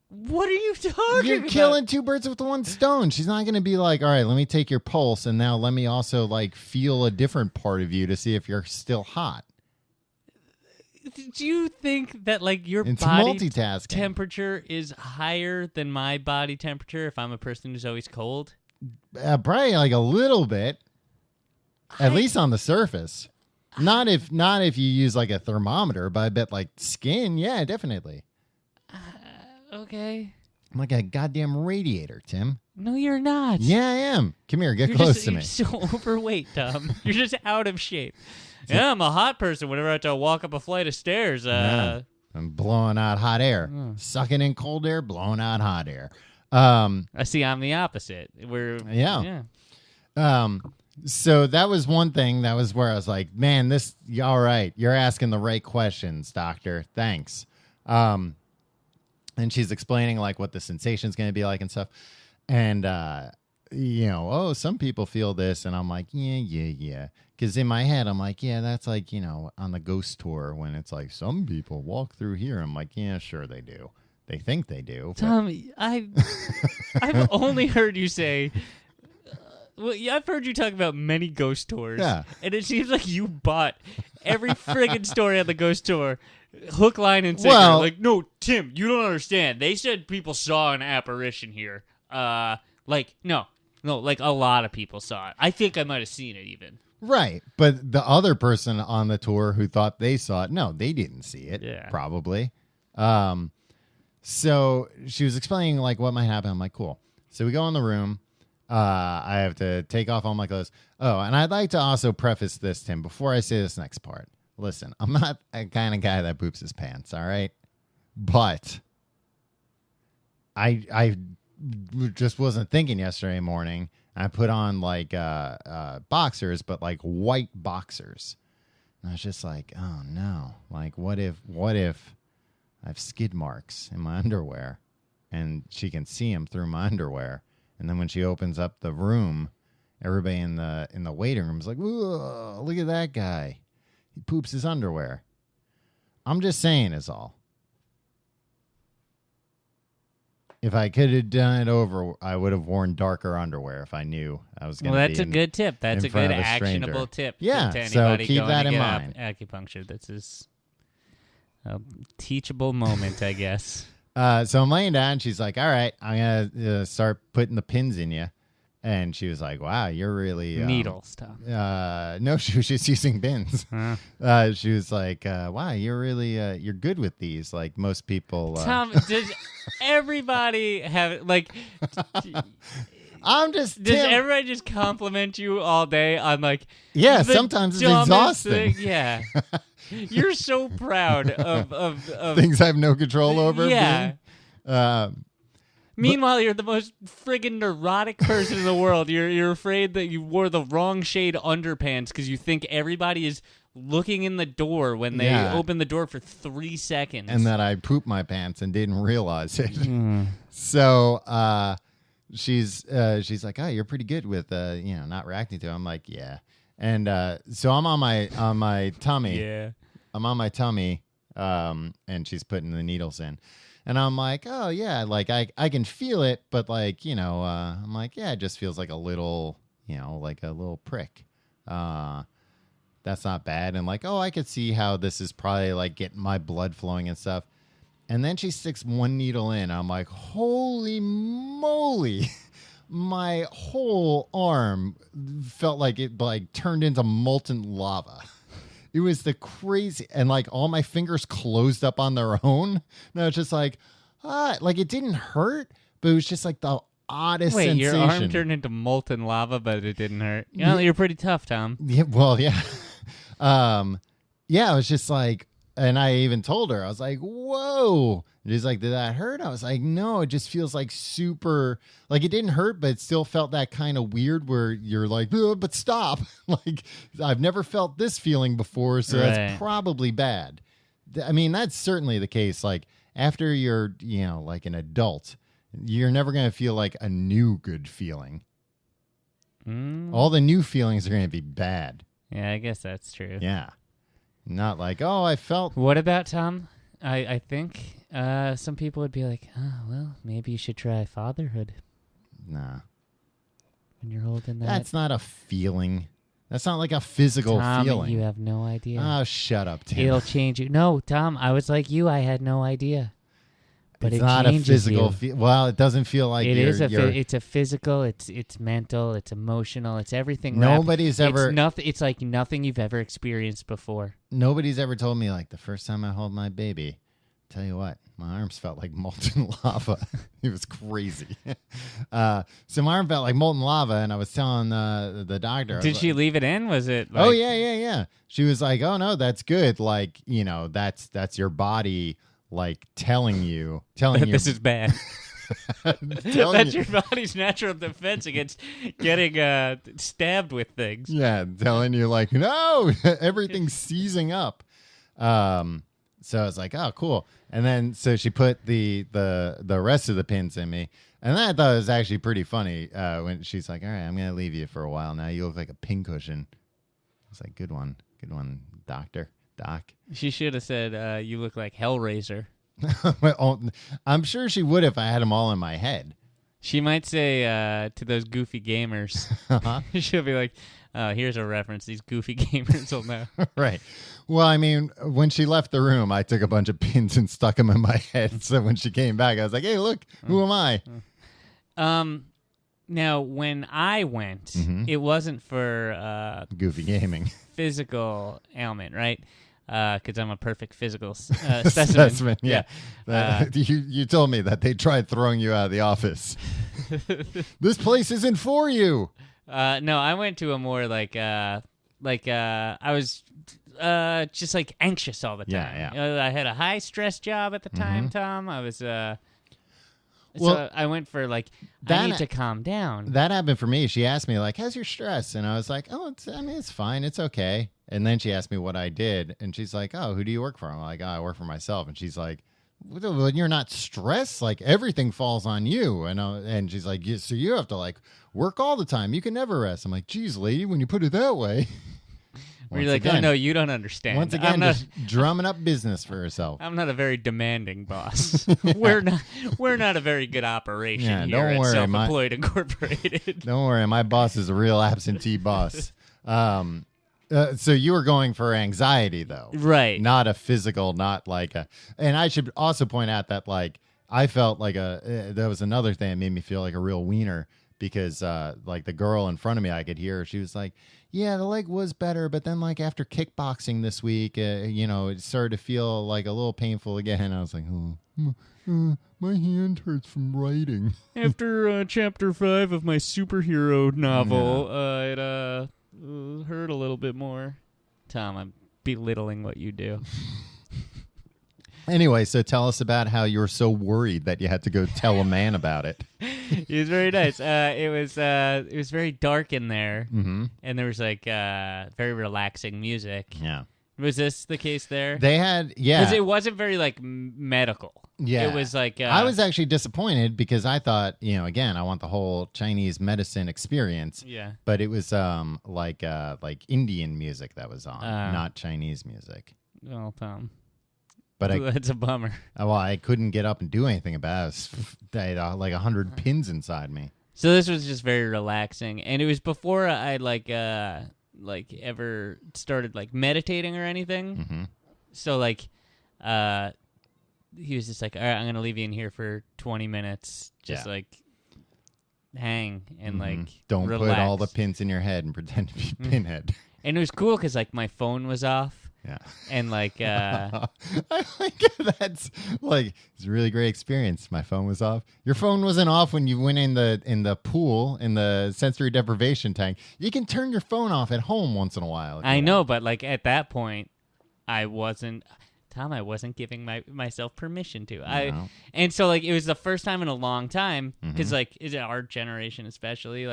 What are you talking about? You're killing two birds with one stone. She's not going to be like, all right, let me take your pulse, and now let me also like feel a different part of you to see if you're still hot. Do you think that like your body temperature is higher than my body temperature if I'm a person who's always cold? Probably like a little bit, at least on the surface. Not if you use like a thermometer, but I bet like skin, yeah, definitely. Okay. I'm like a goddamn radiator, Tim. No, you're not. Yeah, I am. Come here, get close to me. You're so overweight, Tom. You're just out of shape. Yeah, I'm a hot person whenever I have to walk up a flight of stairs. Yeah, I'm blowing out hot air. Sucking in cold air, blowing out hot air. I see I'm the opposite. Yeah. So that was one thing. That was where I was like, man, all right. You're asking the right questions, doctor. Thanks. And she's explaining like what the sensation's going to be like and stuff. And, some people feel this. And I'm like, yeah. Because in my head, I'm like, yeah, that's like, on the ghost tour when it's like some people walk through here. I'm like, yeah, sure they do. They think they do. Tom, I've only heard you say Well, yeah, I've heard you talk about many ghost tours. Yeah. And it seems like you bought every friggin' story on the ghost tour. Hook, line, and sinker. Well- Like, no, Tim, you don't understand. They said people saw an apparition here. Like, no, like a lot of people saw it. I think I might have seen it even. Right. But the other person on the tour who thought they saw it, no, they didn't see it. Yeah. Probably. So she was explaining like what might happen. I'm like, cool. So we go in the room. I have to take off all my clothes. Oh, and I'd like to also preface this, Tim, before I say this next part. Listen, I'm not a kind of guy that poops his pants, all right? But I just wasn't thinking yesterday morning. I put on like boxers, but like white boxers. And I was just like, oh no. Like what if I have skid marks in my underwear and she can see them through my underwear? And then when she opens up the room, everybody in the waiting room is like, whoa, look at that guy. He poops his underwear. I'm just saying is all. If I could have done it over, I would have worn darker underwear if I knew I was going to be. Well, that's a good tip. That's a good actionable tip. Yeah, to so anybody keep going that to in get mind. Acupuncture. This is a teachable moment, I guess. So I'm laying down. She's like, all right, I'm going to start putting the pins in you. And she was like, wow, you're really... Needle stuff. No, she was just using pins. She was like, wow, you're really... you're good with these. Like most people... Tom, does everybody have... Like... I'm just... Does Tim. everybody just compliment you all day on like... Yeah, the sometimes it's dumbest exhausting. thing? Yeah. You're so proud of things I have no control over. Yeah. Being, Meanwhile, you're the most friggin' neurotic person in the world. You're afraid that you wore the wrong shade underpants because you think everybody is looking in the door when they open the door for 3 seconds. and that I pooped my pants and didn't realize it. So she's like, oh, you're pretty good with not reacting to it. I'm like, yeah. And so I'm on my tummy. Yeah. I'm on my tummy, and she's putting the needles in. And I'm like, oh, yeah, like I can feel it, but like, I'm like, yeah, it just feels like a little, like a little prick. That's not bad. And like, oh, I could see how this is probably like getting my blood flowing and stuff. And then she sticks one needle in. I'm like, holy moly. My whole arm felt like it like turned into molten lava. It was the crazy, and like all my fingers closed up on their own. No, it's just like it didn't hurt, but it was just like the oddest sensation. Your arm turned into molten lava, but it didn't hurt. You're pretty tough, Tom. Yeah, well, yeah. Yeah, I was just like, and I even told her, I was like, whoa. And she's like, did that hurt? I was like, no, it just feels like super, like it didn't hurt, but it still felt that kind of weird where you're like, but stop. Like, I've never felt this feeling before, so that's probably bad. I mean, that's certainly the case. Like, after you're, like an adult, you're never going to feel like a new good feeling. All the new feelings are going to be bad. Yeah, I guess that's true. Yeah. Not like, oh, I felt... What about, Tom? I think some people would be like, oh, well, maybe you should try fatherhood. Nah. When you're holding that. That's not a feeling. That's not like a physical Tom, feeling. You have no idea. Oh, shut up, Tim. It'll change you. No, Tom, I was like you. I had no idea. But it's it not a changes physical you. well, it doesn't feel like it's a physical, it's mental, it's emotional, it's everything. Nobody's ever... It's like nothing you've ever experienced before. Nobody's ever told me, like, the first time I held my baby, tell you what, my arms felt like molten lava. It was crazy. So my arm felt like molten lava, and I was telling the doctor. Did she leave it in? Was it like... Oh, yeah. She was like, oh, no, that's good. Like, that's your body... like telling you this is bad. That's your body's natural defense against getting stabbed with things. Yeah, telling you like, no, everything's seizing up. So I was like, oh, cool. And then so she put the rest of the pins in me, and then I thought it was actually pretty funny when she's like, all right, I'm gonna leave you for a while now. You look like a pincushion. I was like, good one, doctor. Doc. She should have said, you look like Hellraiser. I'm sure she would if I had them all in my head. She might say to those goofy gamers, she'll be like, oh, here's a reference these goofy gamers will know. Right. Well, I mean, when she left the room, I took a bunch of pins and stuck them in my head. So when she came back, I was like, hey, look, who am I? Now, when I went, it wasn't for Goofy gaming. Physical ailment, right? Because I'm a perfect physical specimen. Yeah. You told me that they tried throwing you out of the office. This place isn't for you. No, I went to a more I was just like anxious all the time. Yeah. I had a high stress job at the time, Tom. I was Well, so I went for I need to calm down. That happened for me. She asked me how's your stress? And I was like, oh, it's fine. It's okay. And then she asked me what I did. And she's like, oh, who do you work for? I'm like, oh, I work for myself. And she's like, well, you're not stressed. Everything falls on you. And she's like, so you have to work all the time. You can never rest. I'm like, geez, lady, when you put it that way. Where you're like, oh, no, you don't understand. Once again, just drumming up business for herself. I'm not a very demanding boss. We're not a very good operation here at Self-Employed Incorporated. Don't worry, my boss is a real absentee boss. So you were going for anxiety, though. Right. Not a physical, And I should also point out that, I felt there was another thing that made me feel like a real wiener because, the girl in front of me, I could hear her. She was like, yeah, the leg was better, but then, after kickboxing this week, it started to feel, a little painful again. I was like, my hand hurts from writing. After chapter 5 of my superhero novel, it hurt a little bit more. Tom, I'm belittling what you do. Anyway, so tell us about how you were so worried that you had to go tell a man about it. It was very nice. It was very dark in there, and there was very relaxing music. Yeah. Was this the case there? They had, yeah. Because it wasn't very medical. Yeah. It was I was actually disappointed because I thought, again, I want the whole Chinese medicine experience. Yeah. But it was Indian music that was on, not Chinese music. Well, Tom. But that's a bummer. Well, I couldn't get up and do anything about it. I had 100 pins inside me. So this was just very relaxing, and it was before I ever started meditating or anything. Mm-hmm. So he was just like, all right, I'm gonna leave you in here for 20 minutes, just hang and don't relax. put all the pins in your head and pretend to be Pinhead. And it was cool because my phone was off. Yeah. And I that's it's a really great experience. My phone was off. Your phone wasn't off when you went in the pool in the sensory deprivation tank. You can turn your phone off at home once in a while. I know, but at that point, I wasn't giving myself permission to. No. And so it was the first time in a long time because is it our generation especially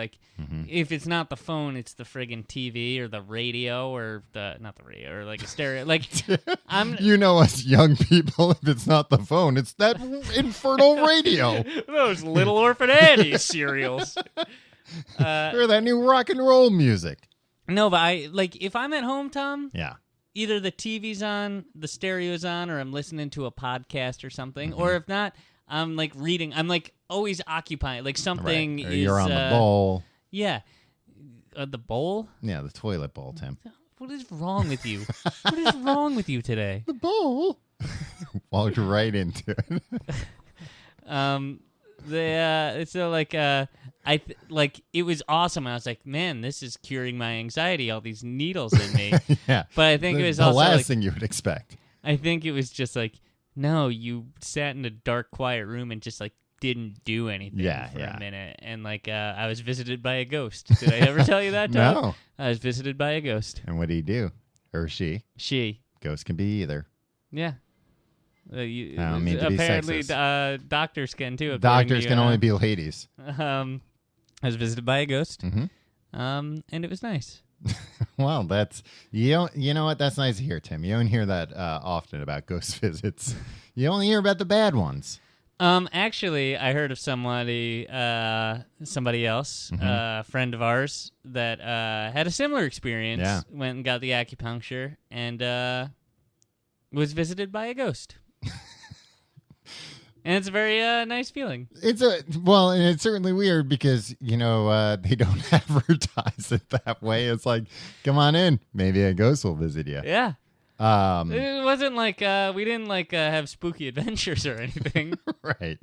if it's not the phone, it's the friggin' TV or the radio or not the radio or a stereo. Us young people, if it's not the phone, it's that infernal radio. Those Little Orphan Annie serials. Or that new rock and roll music. No, but if I'm at home, Tom. Yeah. Either the TV's on, the stereo's on, or I'm listening to a podcast or something. Or if not, I'm reading. I'm always occupying. Something right. Or is. You're on the bowl. Yeah. The bowl? Yeah, the toilet bowl, Tim. What is wrong with you? What is wrong with you today? The bowl. Walked right into it. It was awesome. I was like, man, this is curing my anxiety. All these needles in me. Yeah, but I think it was the also last thing you would expect. I think it was just no, you sat in a dark, quiet room and just didn't do anything for a minute. And I was visited by a ghost. Did I ever tell you that, Tom? No. I was visited by a ghost. And what did he do? Or she? She. Ghost can be either. Yeah. I don't mean to be apparently, sexist. doctors can too. Doctors can only be ladies. I was visited by a ghost, mm-hmm. And it was nice. Well, that's you know what? That's nice to hear, Tim. You don't hear that often about ghost visits. You only hear about the bad ones. Actually, I heard of somebody else, a friend of ours, that had a similar experience. Yeah. Went and got the acupuncture and was visited by a ghost. And it's a very nice feeling. And it's certainly weird because, they don't advertise it that way. It's like, come on in. Maybe a ghost will visit you. Yeah. It wasn't like we didn't have spooky adventures or anything. Right.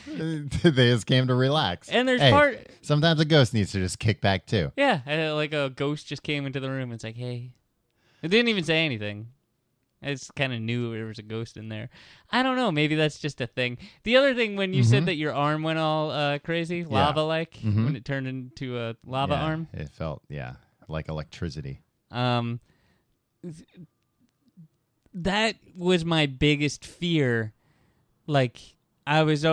They just came to relax. And there's sometimes a ghost needs to just kick back too. Yeah, like a ghost just came into the room and it's like, hey. It didn't even say anything. I just kind of knew there was a ghost in there. I don't know. Maybe that's just a thing. The other thing, when you said that your arm went all crazy, lava-like, when it turned into a lava arm. It felt, like electricity. That was my biggest fear. Like, I was,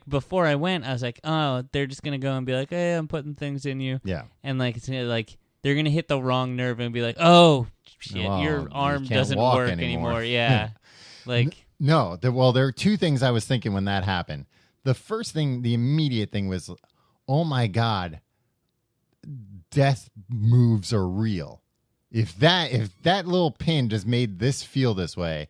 before I went, I was like, oh, they're just going to go and be like, hey, I'm putting things in you. Yeah. And, it's like, they're going to hit the wrong nerve and be like, oh, shit, your arm doesn't work anymore. Yeah. No, there are two things I was thinking when that happened. The first thing, the immediate thing was, oh my God, death moves are real. If that little pin just made this feel this way,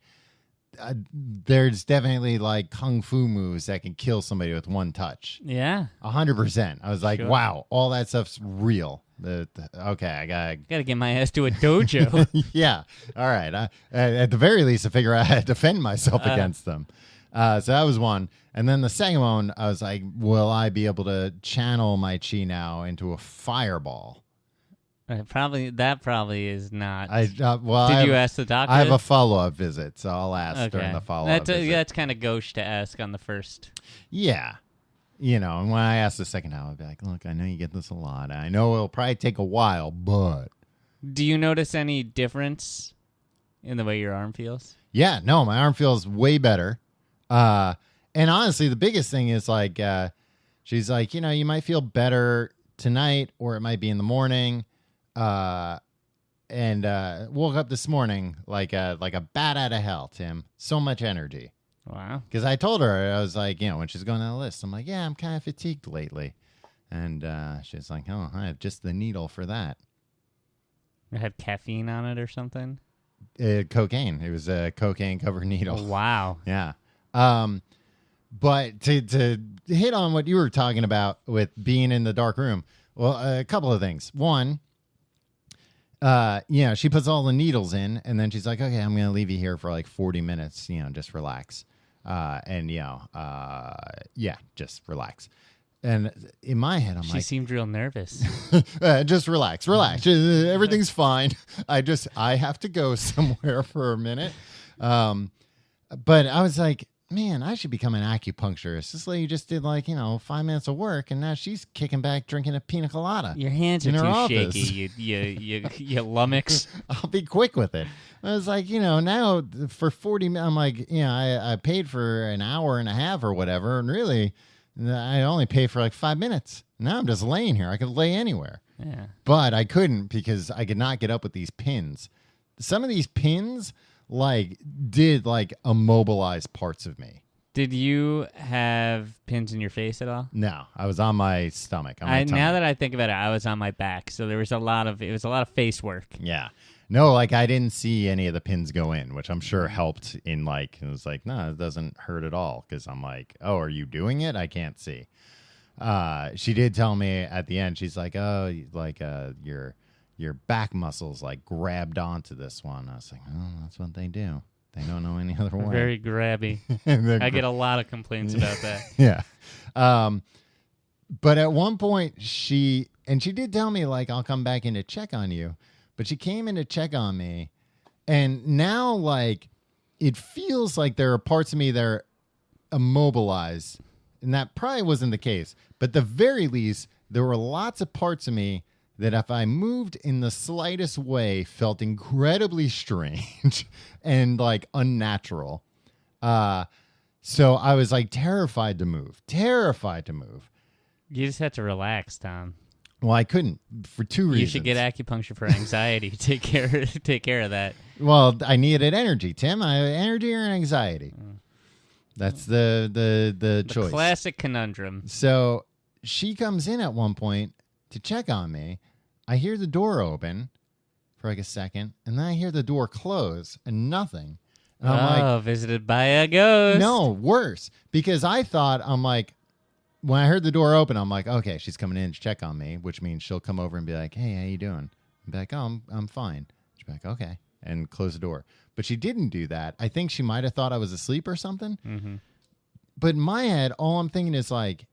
there's definitely kung fu moves that can kill somebody with one touch. Yeah. 100%. I was like, wow, all that stuff's real. Okay, I gotta get my ass to a dojo. Yeah. All right. At the very least, I figure I had to defend myself against them. So that was one. And then the second one, I was like, will I be able to channel my chi now into a fireball? That probably is not. Did you ask the doctor? I have a follow-up visit, so I'll ask during the follow-up visit. That's kind of gauche to ask on the first. Yeah. And when I ask the second time, I'll be like, look, I know you get this a lot. I know it'll probably take a while, but... Do you notice any difference in the way your arm feels? Yeah, no, my arm feels way better. And honestly, the biggest thing is she's like, you might feel better tonight or it might be in the morning. And woke up this morning like a bat out of hell, Tim. So much energy. Wow. Because I told her, I was like, when she's going down the list, I'm like, yeah, I'm kind of fatigued lately. And she's like, oh, I have just the needle for that. It had caffeine on it or something? Cocaine. It was a cocaine-covered needle. Oh, wow. Yeah. But to hit on what you were talking about with being in the dark room, well, a couple of things. One, she puts all the needles in, and then she's like, okay, I'm going to leave you here for 40 minutes, just relax. Just relax. And in my head, She seemed real nervous. Just relax. Everything's fine. I have to go somewhere for a minute. But I was like, man, I should become an acupuncturist. This lady just did 5 minutes of work, and now she's kicking back, drinking a pina colada. Your hands are too shaky, you lummox. I'll be quick with it. I was like, now for 40 minutes, I'm like, I paid for an hour and a half or whatever, and really, I only paid for 5 minutes. Now I'm just laying here. I could lay anywhere. Yeah. But I couldn't because I could not get up with these pins. Some of these pins did immobilize parts of me. Did you have pins in your face at all? No, I was on my stomach. Now that I think about it, I was on my back, so there was a lot of face work. Yeah. No, I didn't see any of the pins go in, which I'm sure helped in it was no, it doesn't hurt at all because I'm like, oh, are you doing it? I can't see. She did tell me at the end, she's like, oh, your back muscles grabbed onto this one. I was like, oh, that's what they do. They don't know any other way. Very grabby. I get a lot of complaints about that. Yeah. But at one point she did tell me I'll come back in to check on you, but she came in to check on me, and now it feels like there are parts of me that are immobilized, and that probably wasn't the case. But at the very least, there were lots of parts of me that if I moved in the slightest way felt incredibly strange and unnatural. So I was terrified to move. You just have to relax, Tom. Well, I couldn't for two reasons. You should get acupuncture for anxiety. Take care of that. Well, I needed energy, Tim. Energy or anxiety. That's the choice. The classic conundrum. So she comes in at one point to check on me. I hear the door open for a second, and then I hear the door close and nothing. And I'm like, visited by a ghost. no, worse. Because I'm like, when I heard the door open, I'm like, okay, she's coming in to check on me, which means she'll come over and be like, hey, how you doing? I'll be like, oh, I'm fine. She'll be like, okay, and close the door. But she didn't do that. I think she might have thought I was asleep or something. Mm-hmm. But in my head, all I'm thinking is like,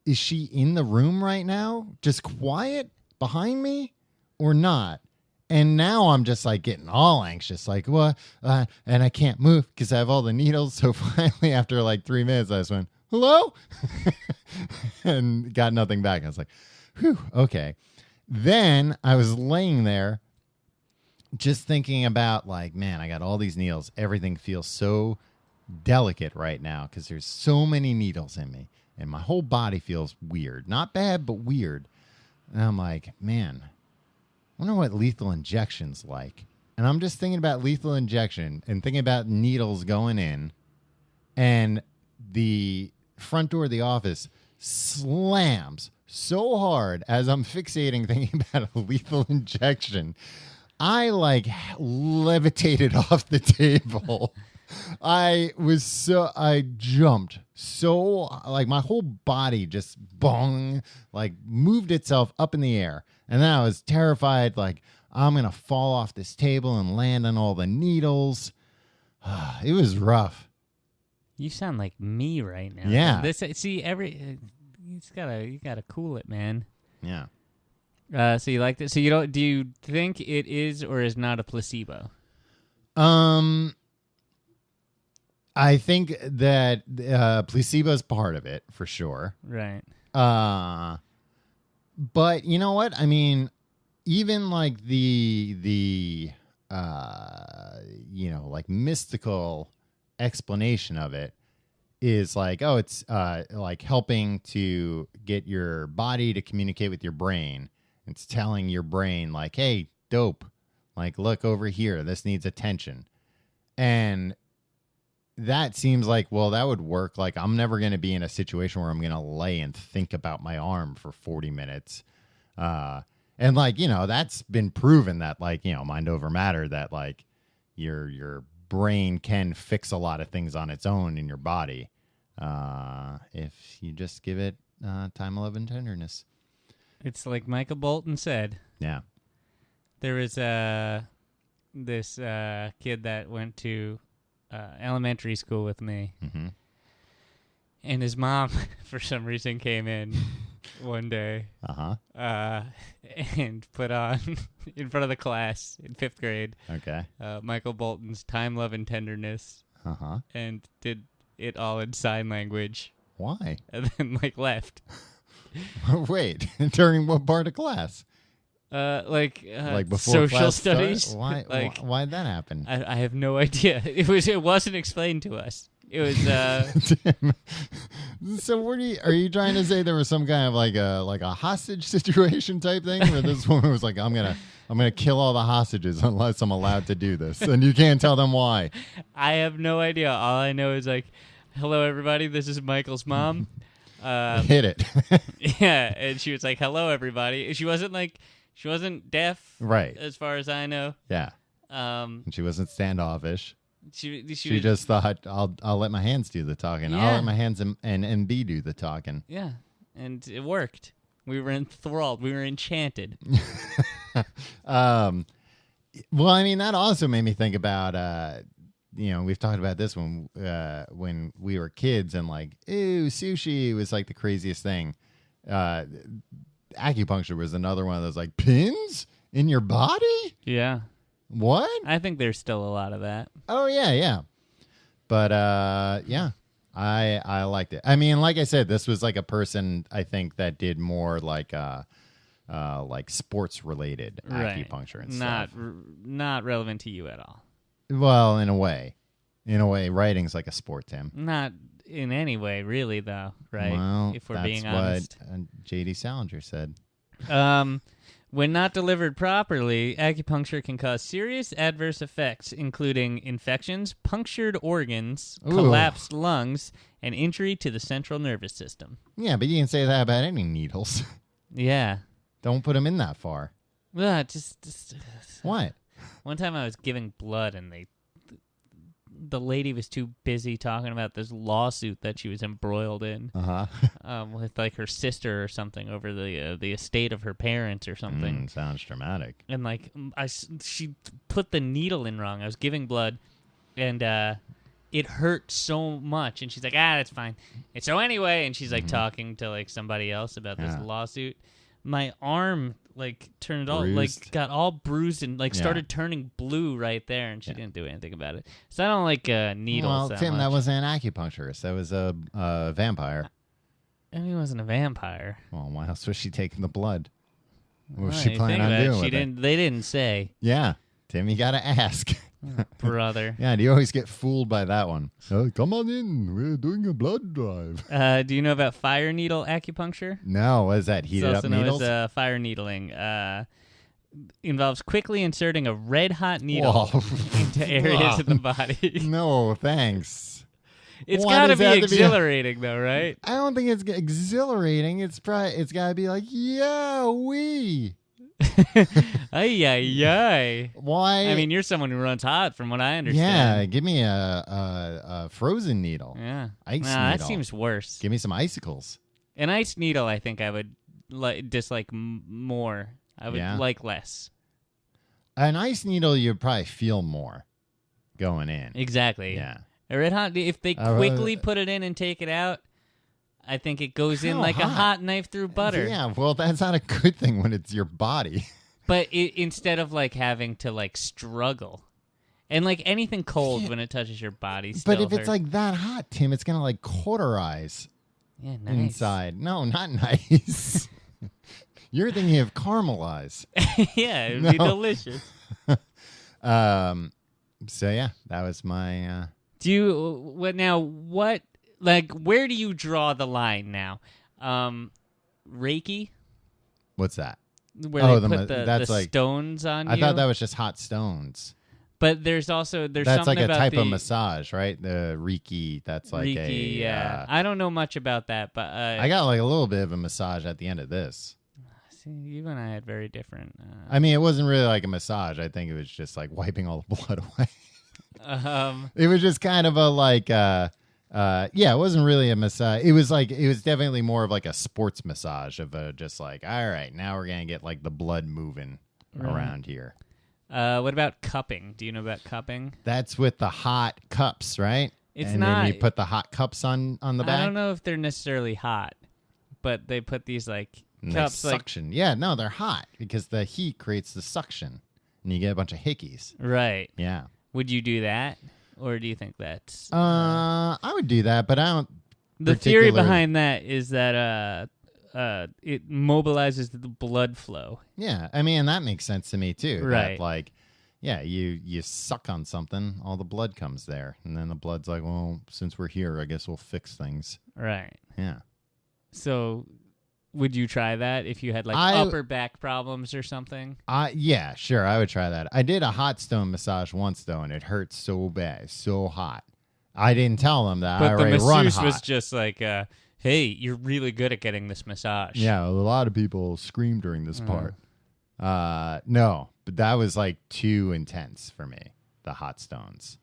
is she in the room right now, just quiet behind me or not? And now I'm just like getting all anxious, like, what? And I can't move because I have all the needles. So finally, after like 3 minutes, I just went, hello? And got nothing back. I was like, whew, okay. Then I was laying there just thinking about like, man, I got all these needles. Everything feels so delicate right now because there's so many needles in me. And my whole body feels weird. Not bad, but weird. And I'm like, man, I wonder what lethal injection's like. And I'm just thinking about lethal injection and thinking about needles going in. And the front door of the office slams so hard as I'm fixating thinking about a lethal injection. I like levitated off the table. I jumped so, like, my whole body just like moved itself up in the air. And then I was terrified, like, I'm going to fall off this table and land on all the needles. It was rough. You sound like me right now. Yeah. You gotta cool it, man. Yeah. So you like this? So do you think it is or is not a placebo? I think that placebo is part of it for sure. Right. But you know what? I mean, even like the like mystical explanation of it is like, oh, it's like helping to get your body to communicate with your brain. It's telling your brain like, hey, dope, like, look over here. This needs attention. And that seems like, well, that would work. Like, I'm never going to be in a situation where I'm going to lay and think about my arm for 40 minutes. And like, that's been proven that like, mind over matter, that like your brain can fix a lot of things on its own in your body. If you just give it time, love, and tenderness. It's like Michael Bolton said. Yeah. There was this kid that went to elementary school with me. Mm-hmm. And his mom, for some reason, came in one day and put on, in front of the class in 5th grade, Michael Bolton's Time, Love, and Tenderness. And did it all in sign language. Why? And then, left. Wait, during what part of class? Like before social studies. Why? Why'd that happen? I have no idea. It wasn't explained to us. It was. So are you trying to say there was some kind of like a hostage situation type thing where this woman was like, I'm gonna kill all the hostages unless I'm allowed to do this, and you can't tell them why? I have no idea. All I know is like, hello everybody, this is Michael's mom. Hit it. Yeah, and she was like, hello everybody. She wasn't deaf, right? As far as I know. Yeah. And she wasn't standoffish. She just thought, I'll let my hands do the talking. Yeah. I'll let my hands and MB do the talking. Yeah, and it worked. We were enthralled. We were enchanted. Well, I mean, that also made me think about, we've talked about this when we were kids and like, ew, sushi was like the craziest thing. Acupuncture was another one of those like pins in your body. Yeah. What? I think there's still a lot of that. Oh yeah. But yeah, I liked it. I mean, like I said, this was like a person I think that did more like sports related acupuncture and stuff. Not relevant to you at all. Well, in a way, writing's like a sport, Tim. Not in any way, really, though. Right? Well, if we're being honest, that's what J.D. Salinger said. When not delivered properly, acupuncture can cause serious adverse effects, including infections, punctured organs, collapsed lungs, and injury to the central nervous system. Yeah, but you can say that about any needles. Yeah. Don't put them in that far. Just what? One time I was giving blood, and the lady was too busy talking about this lawsuit that she was embroiled in with like her sister or something over the estate of her parents or something. Sounds dramatic. And like she put the needle in wrong. I was giving blood, and it hurt so much. And she's like, that's fine. And so anyway, and she's like talking to like somebody else about this lawsuit. My arm like turned all like got all bruised and like started turning blue right there, and she didn't do anything about it. So I don't like needles. Well, that Tim, much. that wasn't an acupuncturist. That was a vampire. I mean, he wasn't a vampire. Well, why else was she taking the blood? What was Well, she you planning think on about it, doing? She with didn't. They didn't say. Yeah, Tim, you gotta ask. Brother. Yeah, do you always get fooled by that one? Come on in. We're doing a blood drive. Do you know about fire needle acupuncture? No, what is that? Heated It's up also known needles? as fire needling. Involves quickly inserting a red-hot needle into areas of the body. No, thanks. It's Why got to does be that have to be exhilarating, though, right? I don't think it's exhilarating. It's got to be like, yeah, we. Ay, ay, ay. Why? I mean, you're someone who runs hot, from what I understand. Yeah, give me a frozen needle. Yeah. Ice Nah, needle. that seems worse. Give me some icicles. An ice needle, I think I would dislike more. I would like less. An ice needle, you'd probably feel more going in. Exactly. Yeah. A red hot, if they quickly put it in and take it out, I think it goes in like a hot knife through butter. Yeah, well, that's not a good thing when it's your body. But instead of like having to like struggle, and like anything cold when it touches your body, still But if it's hurts. like that hot, Tim, it's gonna like cauterize nice. inside. No, not nice. You're thinking of caramelize. Yeah, it would be delicious. So yeah, that was my. Do you what like where do you draw the line now? Reiki? What's that? Where they put the that's like stones on you? I thought that was just hot stones. But there's That's something like a about type of massage, right? The Reiki. That's like Reiki, yeah. I don't know much about that, but I got like a little bit of a massage at the end of this. see, you and I had very different. I mean, it wasn't really like a massage. I think it was just like wiping all the blood away. It was just kind of a like, it wasn't really a massage. It was definitely more of like a sports massage of just like, all right, now we're gonna get like the blood moving around here. What about cupping? Do you know about cupping? That's with the hot cups, right? It's and not. then you put the hot cups on the back. I don't know if they're necessarily hot, but they put these like And cups they suction. Yeah, no, they're hot because the heat creates the suction, and you get a bunch of hickeys. Right. Yeah. Would you do that, or do you think that's? I would do that, but I don't. The theory behind that is that it mobilizes the blood flow. Yeah, I mean that makes sense to me too. Right. That, like, yeah, you suck on something, all the blood comes there, and then the blood's like, well, since we're here, I guess we'll fix things. Right. Yeah. So, would you try that if you had like upper back problems or something? Yeah, sure, I would try that. I did a hot stone massage once though, and it hurt so bad, so hot. I didn't tell them that. But I already the run masseuse hot. was just like, "Hey, you're really good at getting this massage." Yeah, a lot of people scream during this part. No, but that was like too intense for me. The hot stones.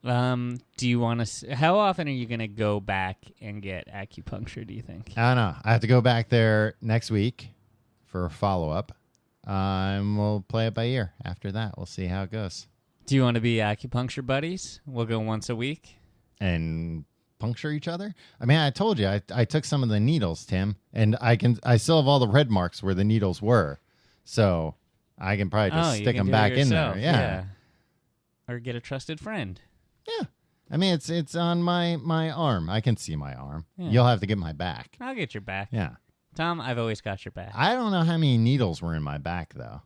Do you want to? How often are you going to go back and get acupuncture? Do you think? I don't know. I have to go back there next week for a follow up, and we'll play it by ear. After that, we'll see how it goes. Do you want to be acupuncture buddies? We'll go once a week and puncture each other. I mean, I told you I took some of the needles, Tim, and I still have all the red marks where the needles were, so I can probably just stick them back in there. Yeah, or get a trusted friend. Yeah. I mean, it's on my arm. I can see my arm. Yeah. You'll have to get my back. I'll get your back. Yeah. Tom, I've always got your back. I don't know how many needles were in my back, though.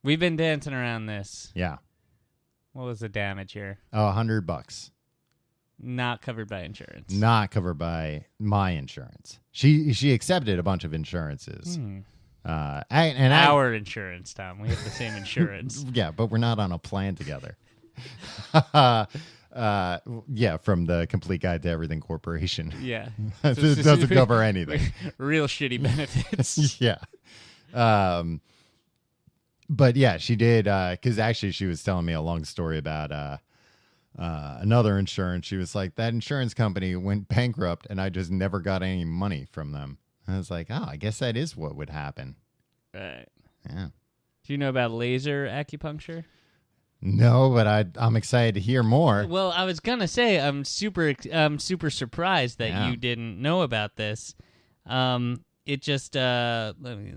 We've been dancing around this. Yeah. What was the damage here? Oh, $100. Not covered by insurance. Not covered by my insurance. She accepted a bunch of insurances. Our insurance, Tom. We have the same insurance. Yeah, but we're not on a plan together. Yeah, from the Complete Guide to Everything Corporation. Yeah. It doesn't cover anything. Real shitty benefits. Yeah. But yeah, she did, because actually she was telling me a long story about another insurance. She was like, that insurance company went bankrupt and I just never got any money from them. I was like, oh, I guess that is what would happen. Right. Yeah. Do you know about laser acupuncture? No, but I'm excited to hear more. Well, I was gonna say I'm super surprised that you didn't know about this. It just let me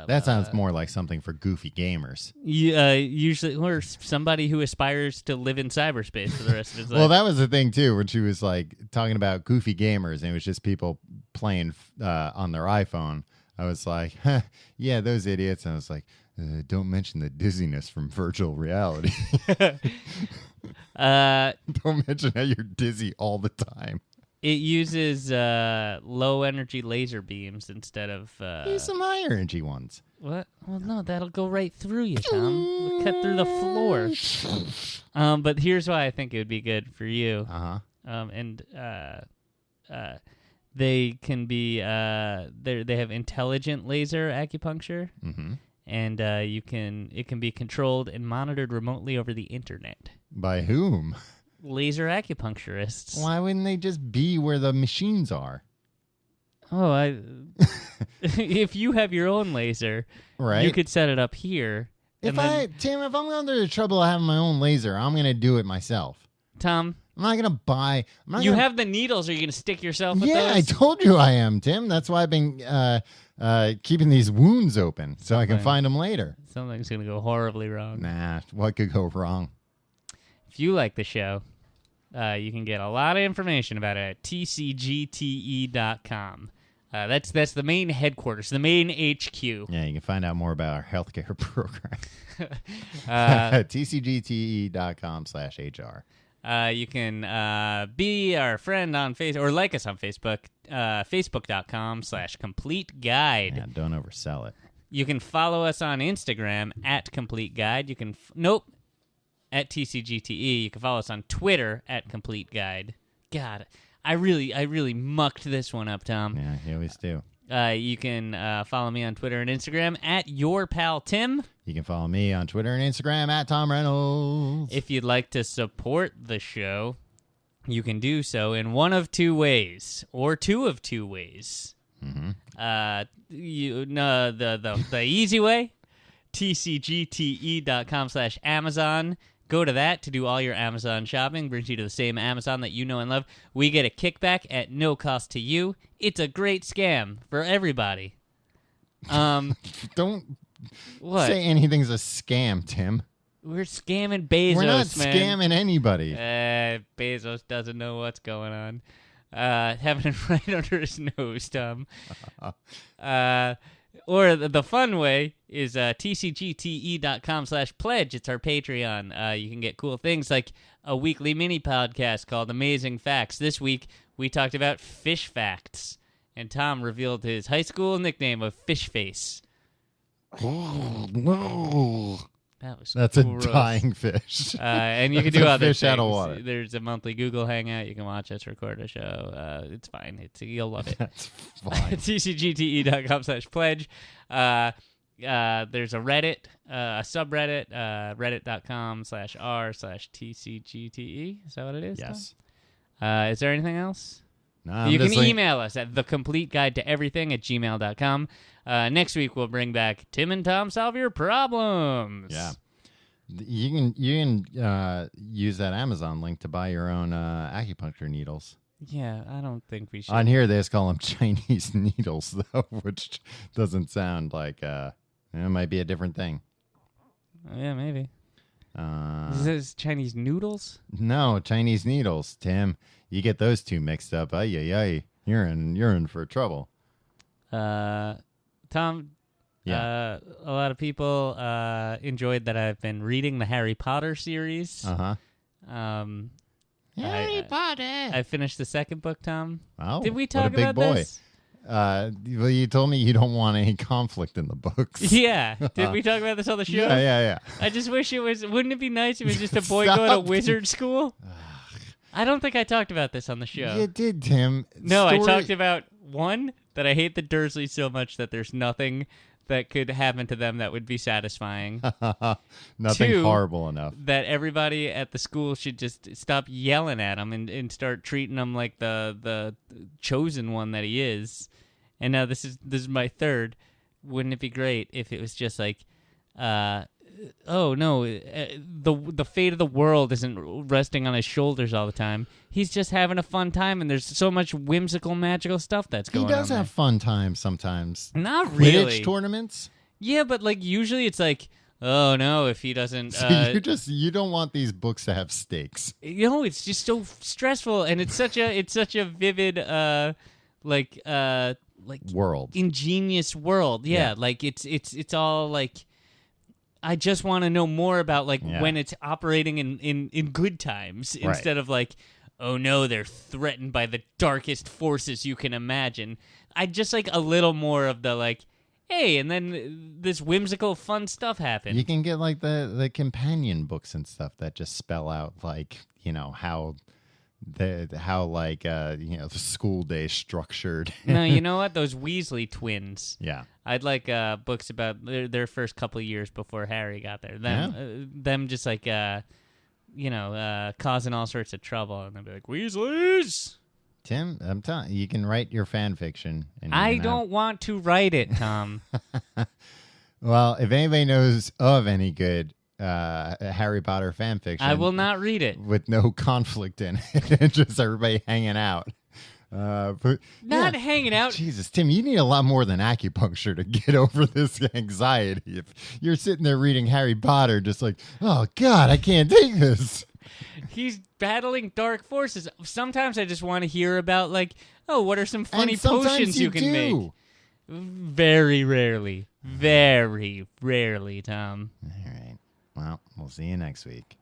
That sounds more like something for goofy gamers. Usually, or somebody who aspires to live in cyberspace for the rest of his life. Well, that was the thing too when she was like talking about goofy gamers, and it was just people playing on their iPhone. I was like, huh, yeah, those idiots. And I was like, don't mention the dizziness from virtual reality. Don't mention how you're dizzy all the time. It uses low energy laser beams instead of use some high energy ones. What? Well, no, that'll go right through you, Tom. It'll cut through the floor. But here's why I think it would be good for you. They can be they have intelligent laser acupuncture. Mm-hmm. And it can be controlled and monitored remotely over the internet. By whom? Laser acupuncturists. Why wouldn't they just be where the machines are? Oh, if you have your own laser, right? You could set it up here. Tim, if I'm going through the trouble of having my own laser, I'm going to do it myself. Tom, I'm not going to buy. Have the needles. Are you going to stick yourself with those? Yeah, I told you I am, Tim. That's why I've been keeping these wounds open so I can find them later. Something's going to go horribly wrong. Nah, what could go wrong? If you like the show, you can get a lot of information about it at tcgte.com. That's the main headquarters, the main HQ. Yeah, you can find out more about our healthcare program. tcgte.com/HR. You can be our friend on Facebook or like us on Facebook, facebook.com/complete guide. Yeah, don't oversell it. You can follow us on Instagram at complete guide. You can at TCGTE. You can follow us on Twitter at complete guide. God, I really mucked this one up, Tom. Yeah, you always do. You can follow me on Twitter and Instagram at your pal Tim. You can follow me on Twitter and Instagram at Tom Reynolds. If you'd like to support the show, you can do so in one of two ways, or two of two ways. Mm-hmm. The easy way, tcgte.com/Amazon. Go to that to do all your Amazon shopping. Brings you to the same Amazon that you know and love. We get a kickback at no cost to you. It's a great scam for everybody. Don't say anything's a scam, Tim. We're scamming Bezos, We're not man. scamming anybody. Bezos doesn't know what's going on. Having it right under his nose, Tom. Or the fun way is tcgte.com/pledge. It's our Patreon. You can get cool things like a weekly mini podcast called Amazing Facts. This week, we talked about fish facts. And Tom revealed his high school nickname of Fish Face. Oh, no. That's gross. A dying fish. And you can do other fish things. out of water. There's a monthly Google Hangout. You can watch us record a show. It's fine. You'll love it. That's fine. tcgte.com/pledge. There's a Reddit, a subreddit, reddit.com/r/tcgte. Is that what it is? Yes. Is there anything else? No, you can email us at thecompleteguidetoeverything@gmail.com. Next week, we'll bring back Tim and Tom Solve Your Problems. Yeah. You can use that Amazon link to buy your own acupuncture needles. Yeah, I don't think we should. On here, they just call them Chinese needles, though, which doesn't sound like it might be a different thing. Yeah, maybe. Is this Chinese noodles? No, Chinese needles, Tim. You get those two mixed up. Ay. You're in for trouble. Tom, yeah. A lot of people enjoyed that I've been reading the Harry Potter series. Uh-huh. Harry Potter. I finished the second book, Tom. Oh, did we talk what a big about boy. this? Well, you told me you don't want any conflict in the books. Yeah. Did we talk about this on the show? Yeah. I just wish it was. Wouldn't it be nice if it was just a boy going to wizard school? I don't think I talked about this on the show. You did, Tim. No, I talked about one, that I hate the Dursleys so much that there's nothing that could happen to them that would be satisfying. Nothing 2, horrible enough. That everybody at the school should just stop yelling at him and start treating him like the chosen one that he is. And now this is my 3rd. Wouldn't it be great if it was just like, oh no, the fate of the world isn't resting on his shoulders all the time. He's just having a fun time, and there's so much whimsical, magical stuff that's going on. He does have fun times sometimes. Not really. Quidditch tournaments? Yeah, but like usually it's like, oh no, if he doesn't. So you don't want these books to have stakes. It's just so stressful, and it's such a vivid world, ingenious world. Yeah. Like it's all like. I just want to know more about when it's operating in good times instead of like, oh no, they're threatened by the darkest forces you can imagine. I just like a little more of the like, hey, and then this whimsical fun stuff happened. You can get like the companion books and stuff that just spell out like, how the school day structured. No, you know what? Those Weasley twins. Yeah. I'd like books about their first couple of years before Harry got there. Them just like causing all sorts of trouble, and they'd be like, Weasleys. Tim, I'm telling you, can write your fan fiction. I don't want to write it, Tom. Well, if anybody knows of any good Harry Potter fan fiction, I will not read it with no conflict in it, just everybody hanging out. Not hanging out. Jesus, Tim, you need a lot more than acupuncture to get over this anxiety. If you're sitting there reading Harry Potter, just like, oh God, I can't take this. He's battling dark forces. Sometimes I just want to hear about like, oh, what are some funny potions you can make? Very rarely, Tom. All right. Well, we'll see you next week.